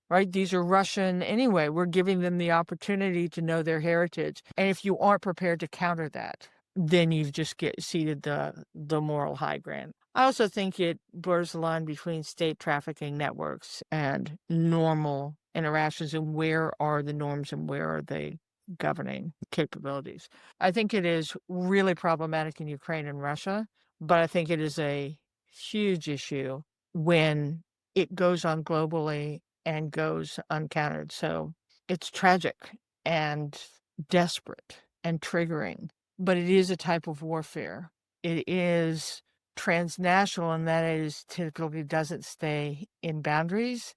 Right? These are Russian anyway. We're giving them the opportunity to know their heritage. And if you aren't prepared to counter that, then you've just ceded the moral high ground. I also think it blurs the line between state trafficking networks and normal interactions, and where are the norms and where are they governing capabilities. I think it is really problematic in Ukraine and Russia, but I think it is a huge issue when it goes on globally and goes uncountered. So it's tragic and desperate and triggering, but it is a type of warfare. It is transnational in that it is typically doesn't stay in boundaries,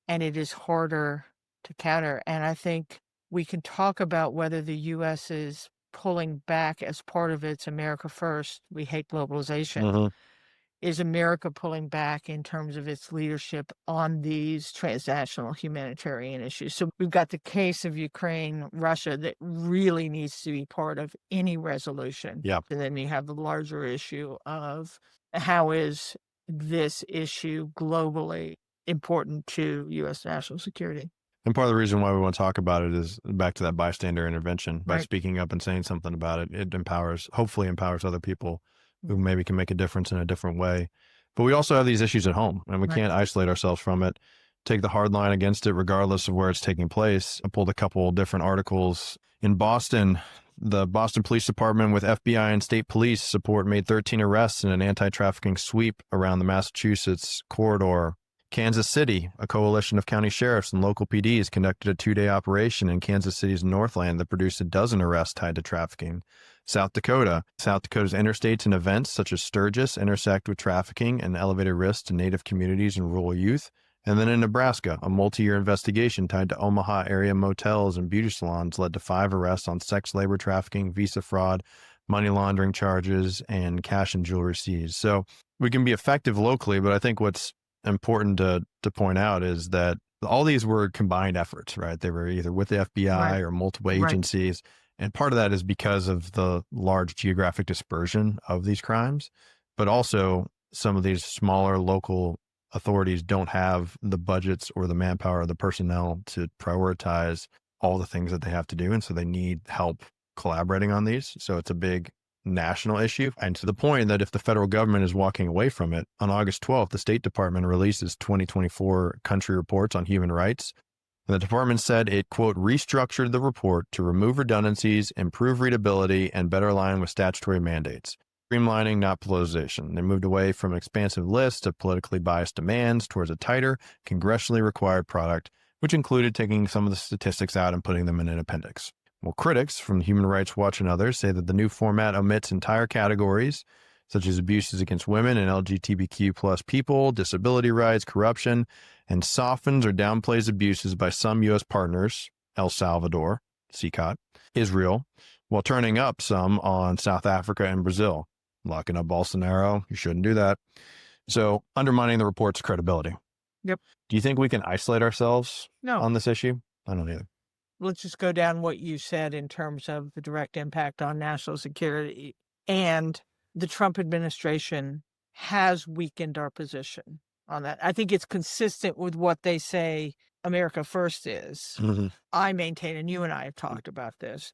and it is harder to counter. And I think we can talk about whether the U.S. is pulling back as part of its America First, we hate globalization. Is America pulling back in terms of its leadership on these transnational humanitarian issues? So we've got the case of Ukraine, Russia, that really needs to be part of any resolution. Yeah. And then you have the larger issue of how is this issue globally important to U.S. national security? And part of the reason why we want to talk about it is back to that bystander intervention. By Right. speaking up and saying something about it, it hopefully empowers other people who maybe can make a difference in a different way. But we also have these issues at home, and we can't isolate ourselves from it, take the hard line against it regardless of where it's taking place. I pulled a couple different articles. In Boston, the Boston Police Department with FBI and state police support made 13 arrests in an anti-trafficking sweep around the Massachusetts corridor. Kansas City, a coalition of county sheriffs and local PDs conducted a 2-day operation in Kansas City's Northland that produced a dozen arrests tied to trafficking. South Dakota's interstates and events such as Sturgis intersect with trafficking and elevated risk to Native communities and rural youth, And then in Nebraska, a multi-year investigation tied to Omaha area motels and beauty salons led to 5 arrests on sex labor trafficking, visa fraud, money laundering charges, and cash and jewelry seized. So we can be effective locally, but I think what's important to point out is that all these were combined efforts, right? They were either with the FBI Right. or multiple Right. agencies. And part of that is because of the large geographic dispersion of these crimes, but also some of these smaller local authorities don't have the budgets or the manpower or the personnel to prioritize all the things that they have to do. And so they need help collaborating on these. So it's a big national issue. And to the point that if the federal government is walking away from it, on August 12th, the State Department releases 2024 country reports on human rights. And the department said it, quote, restructured the report to remove redundancies, improve readability, and better align with statutory mandates. Streamlining, not politicization. They moved away from an expansive list of politically biased demands towards a tighter, congressionally required product, which included taking some of the statistics out and putting them in an appendix. Well, critics from Human Rights Watch and others say that the new format omits entire categories, such as abuses against women and LGBTQ plus people, disability rights, corruption, and softens or downplays abuses by some U.S. partners, El Salvador, CCOT, Israel, while turning up some on South Africa and Brazil. Locking up Bolsonaro, you shouldn't do that. So undermining the report's credibility. Yep. Do you think we can isolate ourselves No. on this issue? I don't either. Let's just go down what you said in terms of the direct impact on national security. And the Trump administration has weakened our position on that. I think it's consistent with what they say America First is. Mm-hmm. I maintain, and you and I have talked about this,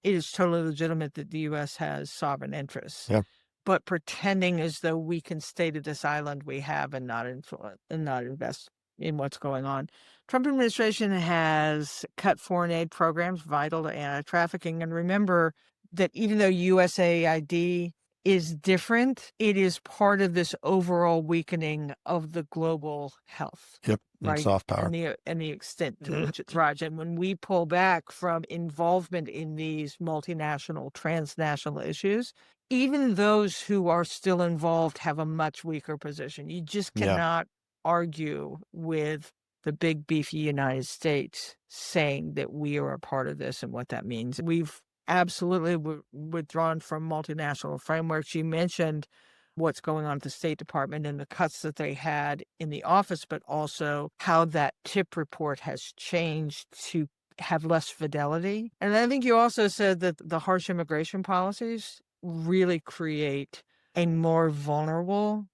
it is totally legitimate that the U.S. has sovereign interests. Yeah. But pretending as though we can stay to this island we have and not influence and not invest in what's going on. Trump administration has cut foreign aid programs vital to anti-trafficking. And remember that even though USAID is different, it is part of this overall weakening of the global health. Yep. And Right. soft power. And the extent to which it thrives. And when we pull back from involvement in these multinational, transnational issues, even those who are still involved have a much weaker position. You just Yeah. cannot argue with the big beefy United States saying that we are a part of this and what that means. We've absolutely withdrawn from multinational frameworks. You mentioned what's going on at the State Department and the cuts that they had in the office, but also how that tip report has changed to have less fidelity. And I think you also said that the harsh immigration policies really create a more vulnerable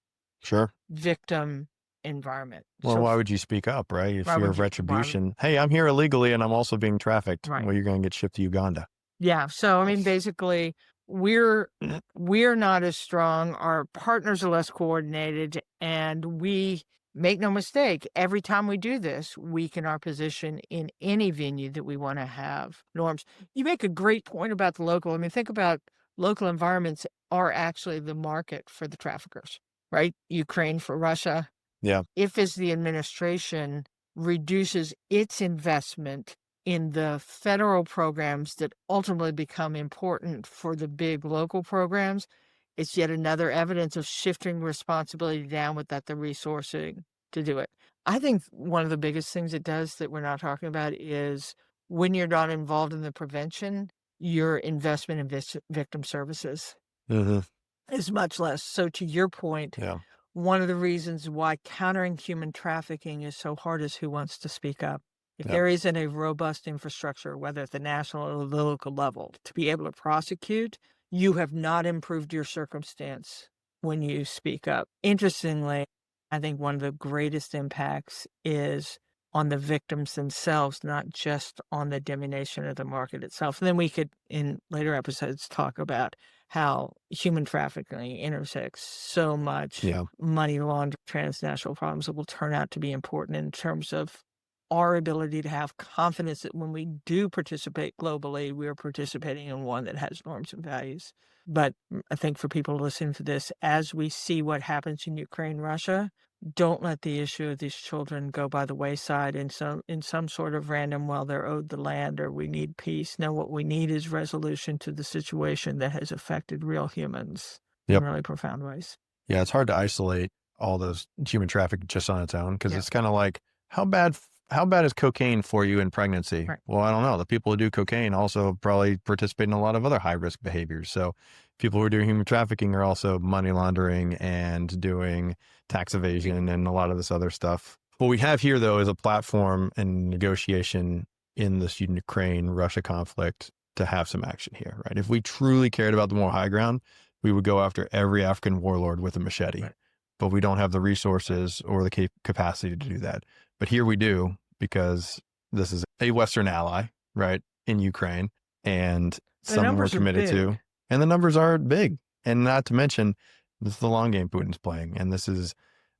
Sure. victim environment. Well, why would you speak up, right? If why fear would of you- why would- retribution. Hey, I'm here illegally and I'm also being trafficked. Right. Well, you're going to get shipped to Uganda. Yeah. So, I mean, basically, we're not as strong. Our partners are less coordinated. And we make no mistake, every time we do this, weaken our position in any venue that we want to have norms. You make a great point about the local. I mean, think about local environments are actually the market for the traffickers, right? Ukraine for Russia. Yeah. If as the administration reduces its investment in the federal programs that ultimately become important for the big local programs, it's yet another evidence of shifting responsibility down without the resourcing to do it. I think one of the biggest things it does that we're not talking about is when you're not involved in the prevention, your investment in victim services Mm-hmm. is much less. So to your point, Yeah. one of the reasons why countering human trafficking is so hard is who wants to speak up. If Yep. there isn't a robust infrastructure, whether at the national or the local level, to be able to prosecute, you have not improved your circumstance when you speak up. Interestingly, I think one of the greatest impacts is on the victims themselves, not just on the diminution of the market itself. And then we could, in later episodes, talk about how human trafficking intersects so much Yeah. money laundering, transnational problems that will turn out to be important in terms of our ability to have confidence that when we do participate globally, we are participating in one that has norms and values. But I think for people listening to this, as we see what happens in Ukraine, Russia, don't let the issue of these children go by the wayside in some sort of random, well, they're owed the land or we need peace. No, what we need is resolution to the situation that has affected real humans Yep. in really profound ways. Yeah. It's hard to isolate all those human traffic just on its own, because Yeah. it's kind of like, how bad is cocaine for you in pregnancy? Right. Well, I don't know. The people who do cocaine also probably participate in a lot of other high risk behaviors. So people who are doing human trafficking are also money laundering and doing tax evasion and a lot of this other stuff. What we have here, though, is a platform and negotiation in this Ukraine-Russia conflict to have some action here, right? If we truly cared about the moral high ground, we would go after every African warlord with a machete. Right. But we don't have the resources or the capacity to do that. But here we do, because this is a Western ally, right, in Ukraine, and The someone we're numbers are committed to. big. And the numbers are big. And not to mention, this is the long game Putin's playing. And this is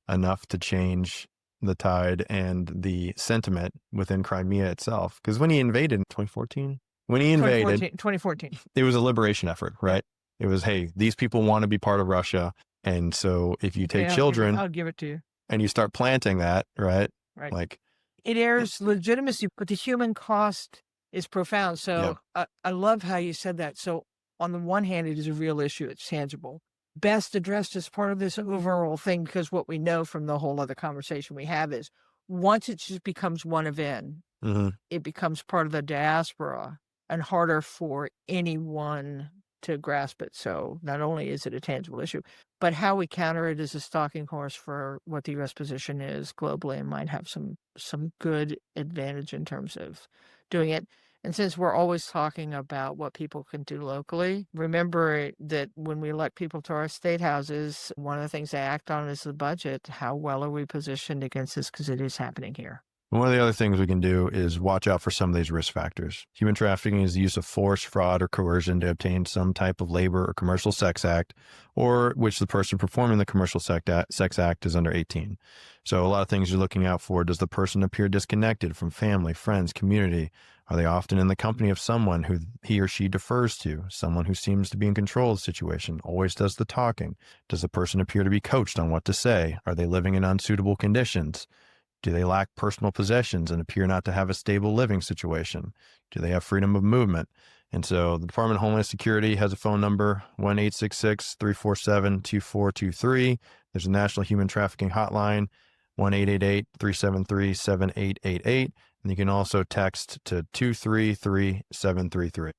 enough to change the tide and the sentiment within Crimea itself. Because when he invaded in 2014, 2014. it was a liberation effort, right? It was, hey, these people want to be part of Russia. And so if you take children I'll give it to you. and you start planting that, right? Right. Like, It airs legitimacy, but the human cost is profound. So I love how you said that. So on the one hand, it is a real issue. It's tangible. Best addressed as part of this overall thing, because what we know from the whole other conversation we have is once it just becomes one event, it becomes part of the diaspora and harder for anyone to grasp it. So not only is it a tangible issue, but how we counter it is a stalking horse for what the U.S. position is globally, and might have some good advantage in terms of doing it. And since we're always talking about what people can do locally, remember that when we elect people to our state houses, one of the things they act on is the budget. How well are we positioned against this? Because it is happening here. one of the other things we can do is watch out for some of these risk factors. Human trafficking is the use of force, fraud, or coercion to obtain some type of labor or commercial sex act, or which the person performing the commercial sex act is under 18. So a lot of things you're looking out for. Does the person appear disconnected from family, friends, community? Are they often in the company of someone who he or she defers to, someone who seems to be in control of the situation, always does the talking? Does the person appear to be coached on what to say? Are they living in unsuitable conditions? Do they lack personal possessions and appear not to have a stable living situation? Do they have freedom of movement? And so the Department of Homeland Security has a phone number, 1-866-347-2423. There's a National Human Trafficking Hotline, 1-888-373-7888. And you can also text to 233-733.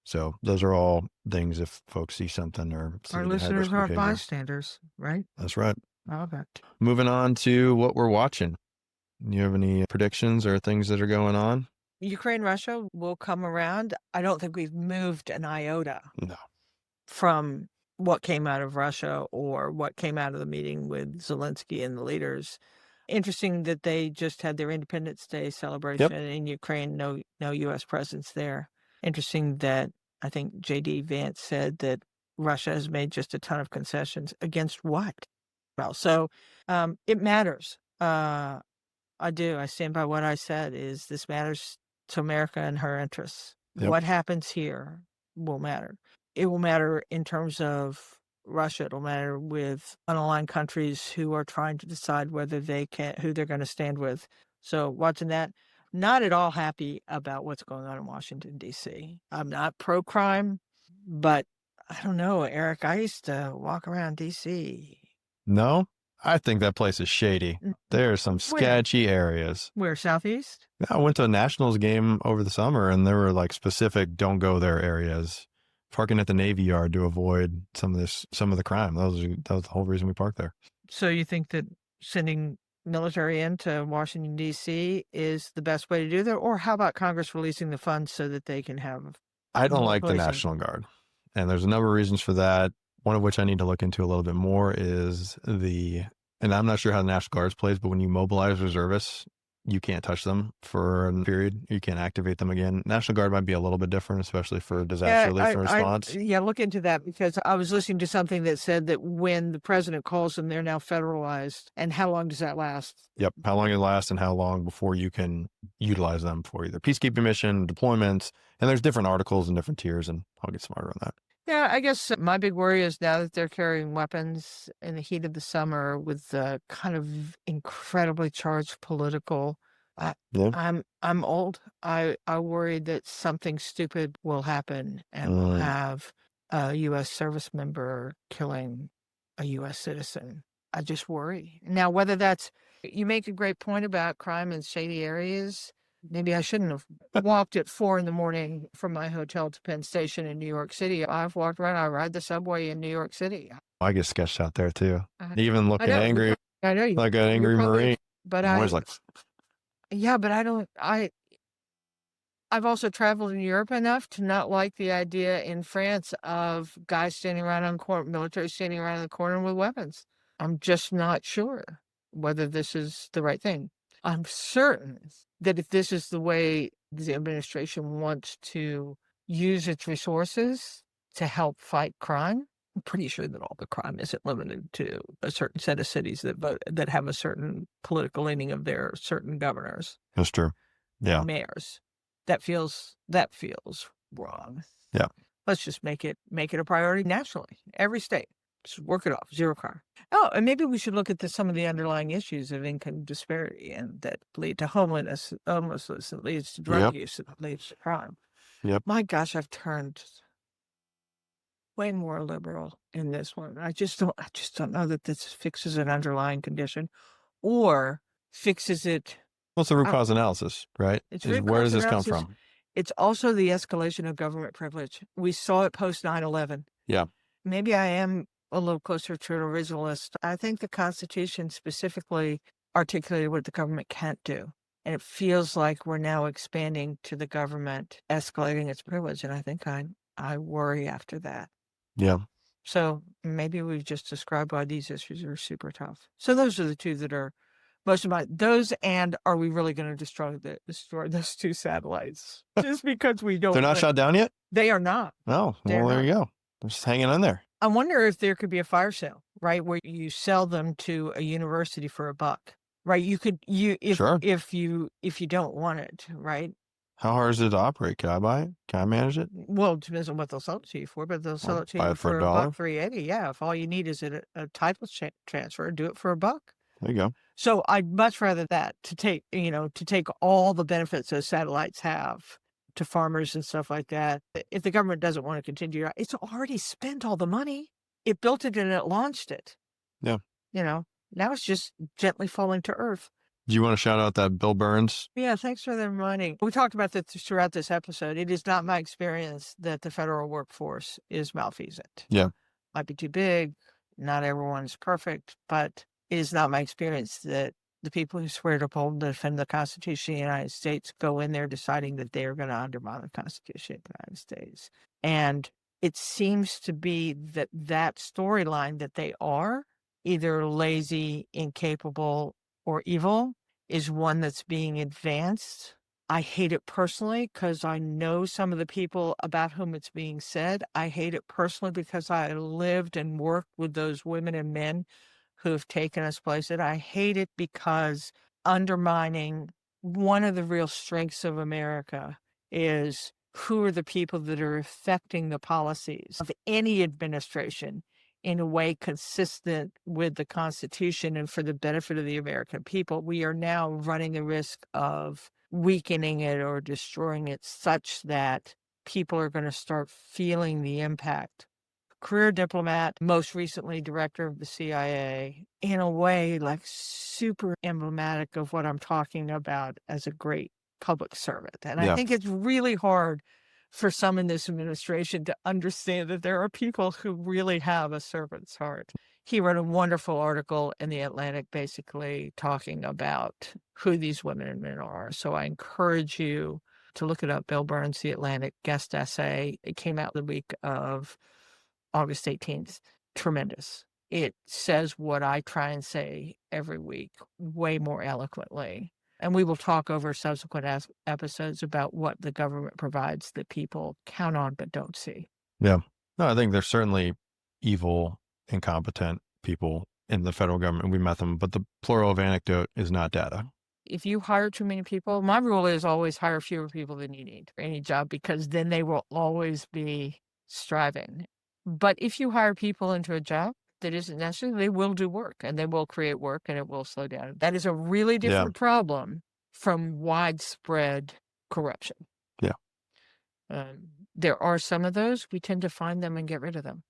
So those are all things if folks see something or see Our any high-risk listeners are behavior. bystanders, right? That's right. I love that. Moving on to what we're watching. You have any predictions or things that are going on? Ukraine, Russia will come around. I don't think we've moved an iota No. from what came out of Russia or what came out of the meeting with Zelensky and the leaders. Interesting that they just had their Independence Day celebration in Ukraine, no U.S. presence there. Interesting that I think J.D. Vance said that Russia has made just a ton of concessions against what? Well, so it matters. I do. I stand by what I said is this matters to America and her interests. Yep. What happens here will matter. It will matter in terms of Russia. It'll matter with unaligned countries who are trying to decide whether who they're going to stand with. So watching that, not at all happy about what's going on in Washington, D.C. I'm not pro-crime, but I don't know, Eric. I used to walk around D.C. No? I think that place is shady. There are some sketchy areas. Where, Southeast? I went to a Nationals game over the summer and there were like specific don't go there areas. Parking at the Navy Yard to avoid some of the crime. That was the whole reason we parked there. So you think that sending military into Washington, D.C. is the best way to do that? Or how about Congress releasing the funds so that they can have I don't more like policing? the National Guard. And there's a number of reasons for that. One of which I need to look into a little bit more is and I'm not sure how the National Guard plays, but when you mobilize reservists, you can't touch them for a period. You can't activate them again. National Guard might be a little bit different, especially for disaster relief and response. Look into that, because I was listening to something that said that when the president calls them, they're now federalized. And how long does that last? Yep. How long it lasts and how long before you can utilize them for either peacekeeping mission, deployments. And there's different articles and different tiers, and I'll get smarter on that. Yeah, I guess my big worry is now that they're carrying weapons in the heat of the summer with the kind of incredibly charged political. I'm old. I worry that something stupid will happen and we'll have a U.S. service member killing a U.S. citizen. I just worry. Now, whether that's, you make a great point about crime in shady areas. Maybe I shouldn't have walked at 4 a.m. from my hotel to Penn Station in New York City. I've walked around, I ride the subway in New York City. I get sketched out there too. I Even looking know, angry, I know like an you're angry probably, Marine. but I'm always like, yeah, but I've also traveled in Europe enough to not like the idea in France of guys standing around on military standing around in the corner with weapons. I'm just not sure whether this is the right thing. I'm certain that if this is the way the administration wants to use its resources to help fight crime, I'm pretty sure that all the crime isn't limited to a certain set of cities that vote, that have a certain political leaning of their certain governors. that's true. Yeah. Mayors. That feels wrong. Yeah. Let's just make it a priority nationally, every state. Just work it off, zero crime. Oh, and maybe we should look at some of the underlying issues of income disparity and that lead to homelessness, that leads to drug use, that leads to crime. Yep. My gosh, I've turned way more liberal in this one. I just don't know that this fixes an underlying condition or fixes it. What's the root cause analysis, right? Where does this come from? It's also the escalation of government privilege. We saw it post 9/11. Yeah. Maybe I am a little closer to an originalist. I think the Constitution specifically articulated what the government can't do. And it feels like we're now expanding to the government escalating its privilege. And I think I worry after that. Yeah. So maybe we've just described why these issues are super tough. So those are the two that are most of those, and are we really going to destroy those 2 satellites just because we don't? They're not shot down yet? They are not. Oh, well, there you go. They're just hanging in there. I wonder if there could be a fire sale, right, where you sell them to a university for $1, right? If you don't want it, right? How hard is it to operate? Can I buy it? Can I manage it? Well, it depends on what they'll sell it to you for, but they'll sell it to buy you it for for $1? $3.80. Yeah, if all you need is a title transfer, do it for $1. There you go. So I'd much rather that to take all the benefits those satellites have to farmers and stuff like that. If the government doesn't want to continue, it's already spent all the money. It built it and it launched it. Yeah. Now it's just gently falling to earth. Do you want to shout out that Bill Burns? Yeah, thanks for the reminding. We talked about this throughout this episode. It is not my experience that the federal workforce is malfeasant. Yeah. Might be too big. Not everyone's perfect, but it is not my experience that the people who swear to uphold and defend the Constitution of the United States go in there deciding that they are going to undermine the Constitution of the United States. And it seems to be that storyline that they are either lazy, incapable, or evil is one that's being advanced. I hate it personally because I know some of the people about whom it's being said. I hate it personally because I lived and worked with those women and men who have taken us places. I hate it because undermining one of the real strengths of America is who are the people that are affecting the policies of any administration in a way consistent with the Constitution and for the benefit of the American people. We are now running the risk of weakening it or destroying it such that people are going to start feeling the impact. Career diplomat, most recently director of the CIA, in a way like super emblematic of what I'm talking about as a great public servant. And I think it's really hard for some in this administration to understand that there are people who really have a servant's heart. He wrote a wonderful article in The Atlantic basically talking about who these women and men are. So I encourage you to look it up. Bill Burns, The Atlantic guest essay. It came out the week of August 18th. Tremendous. It says what I try and say every week way more eloquently. And we will talk over subsequent episodes about what the government provides that people count on but don't see. Yeah. No, I think there's certainly evil, incompetent people in the federal government. We met them, but the plural of anecdote is not data. If you hire too many people, my rule is always hire fewer people than you need for any job, because then they will always be striving. But if you hire people into a job that isn't necessary, they will do work and they will create work and it will slow down. That is a really different problem from widespread corruption. Yeah. There are some of those. We tend to find them and get rid of them.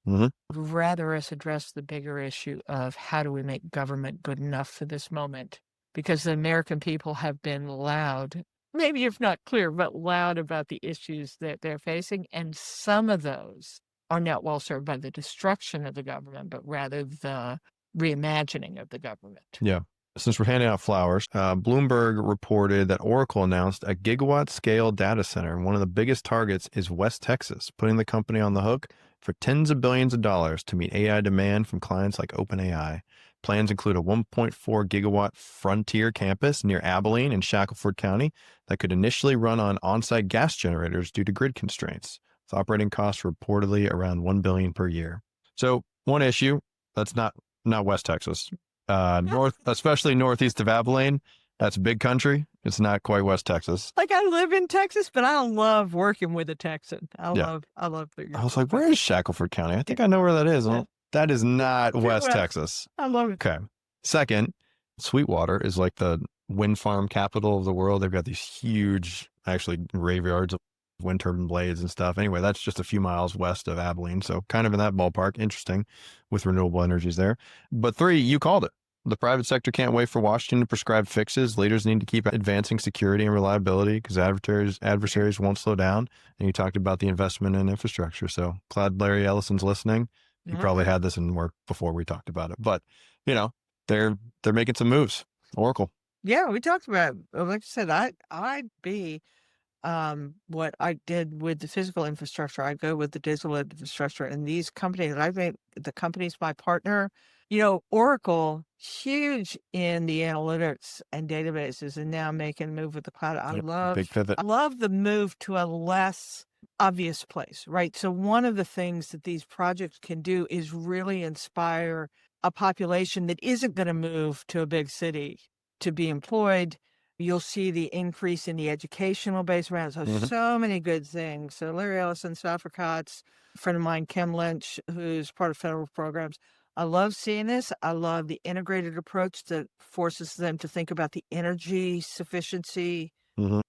Mhm. Rather us address the bigger issue of how do we make government good enough for this moment? Because the American people have been loud, maybe if not clear, but loud about the issues that they're facing. And some of those are not well served by the destruction of the government, but rather the reimagining of the government. Yeah. Since we're handing out flowers, Bloomberg reported that Oracle announced a gigawatt scale data center. One of the biggest targets is West Texas, putting the company on the hook for tens of billions of dollars to meet AI demand from clients like OpenAI. Plans include a 1.4 gigawatt frontier campus near Abilene in Shackleford County that could initially run on on-site gas generators due to grid constraints, with operating costs reportedly around $1 billion per year. So one issue that's not West Texas. Especially northeast of Abilene. That's big country. It's not quite West Texas. Like, I live in Texas, but I love working with a Texan. I Yeah. love the I was like, where is Shackleford County? I think I know where that is. Yeah. That is not West West. Texas. I love it. Okay. Second, Sweetwater is like the wind farm capital of the world. They've got these huge, actually, graveyards of wind turbine blades and stuff. Anyway, that's just a few miles west of Abilene. So kind of in that ballpark. Interesting with renewable energies there. But three, you called it. The private sector can't wait for Washington to prescribe fixes. Leaders need to keep advancing security and reliability because adversaries won't slow down. And you talked about the investment in infrastructure. So glad Larry Ellison's listening. He probably had this in work before we talked about it. But, you know, they're making some moves. Oracle. Yeah, we talked about, like I said, I'd be what I did with the physical infrastructure. I go with the digital infrastructure, and these companies, I think the company's my partner. Oracle, huge in the analytics and databases, and now making a move with the cloud. Big pivot. I love the move to a less obvious place, right? So one of the things that these projects can do is really inspire a population that isn't going to move to a big city to be employed. You'll see the increase in the educational base around it. So many good things. So Larry Ellison, Stafford Cots, a friend of mine, Kim Lynch, who's part of federal programs. I love seeing this. I love the integrated approach that forces them to think about the energy sufficiency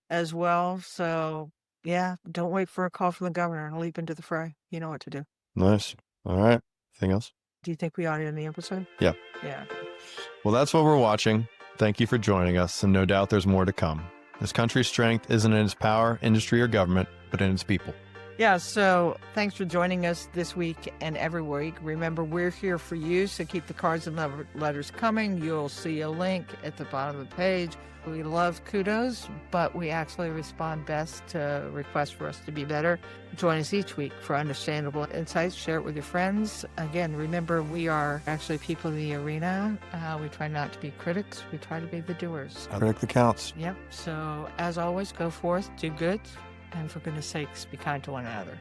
as well. So, yeah, don't wait for a call from the governor. Leap into the fray. You know what to do. Nice. All right. Anything else? Do you think we ought to end the episode? Yeah. Yeah. Well, that's what we're watching. Thank you for joining us, and no doubt there's more to come. This country's strength isn't in its power, industry, or government, but in its people. Yeah, so thanks for joining us this week and every week. Remember, we're here for you, so keep the cards and letters coming. You'll see a link at the bottom of the page. We love kudos, but we actually respond best to requests for us to be better. Join us each week for understandable insights. Share it with your friends. Again, remember, we are actually people in the arena. We try not to be critics. We try to be the doers. A critic that counts. Yep. So as always, go forth, do good, and for goodness sakes, be kind to one another.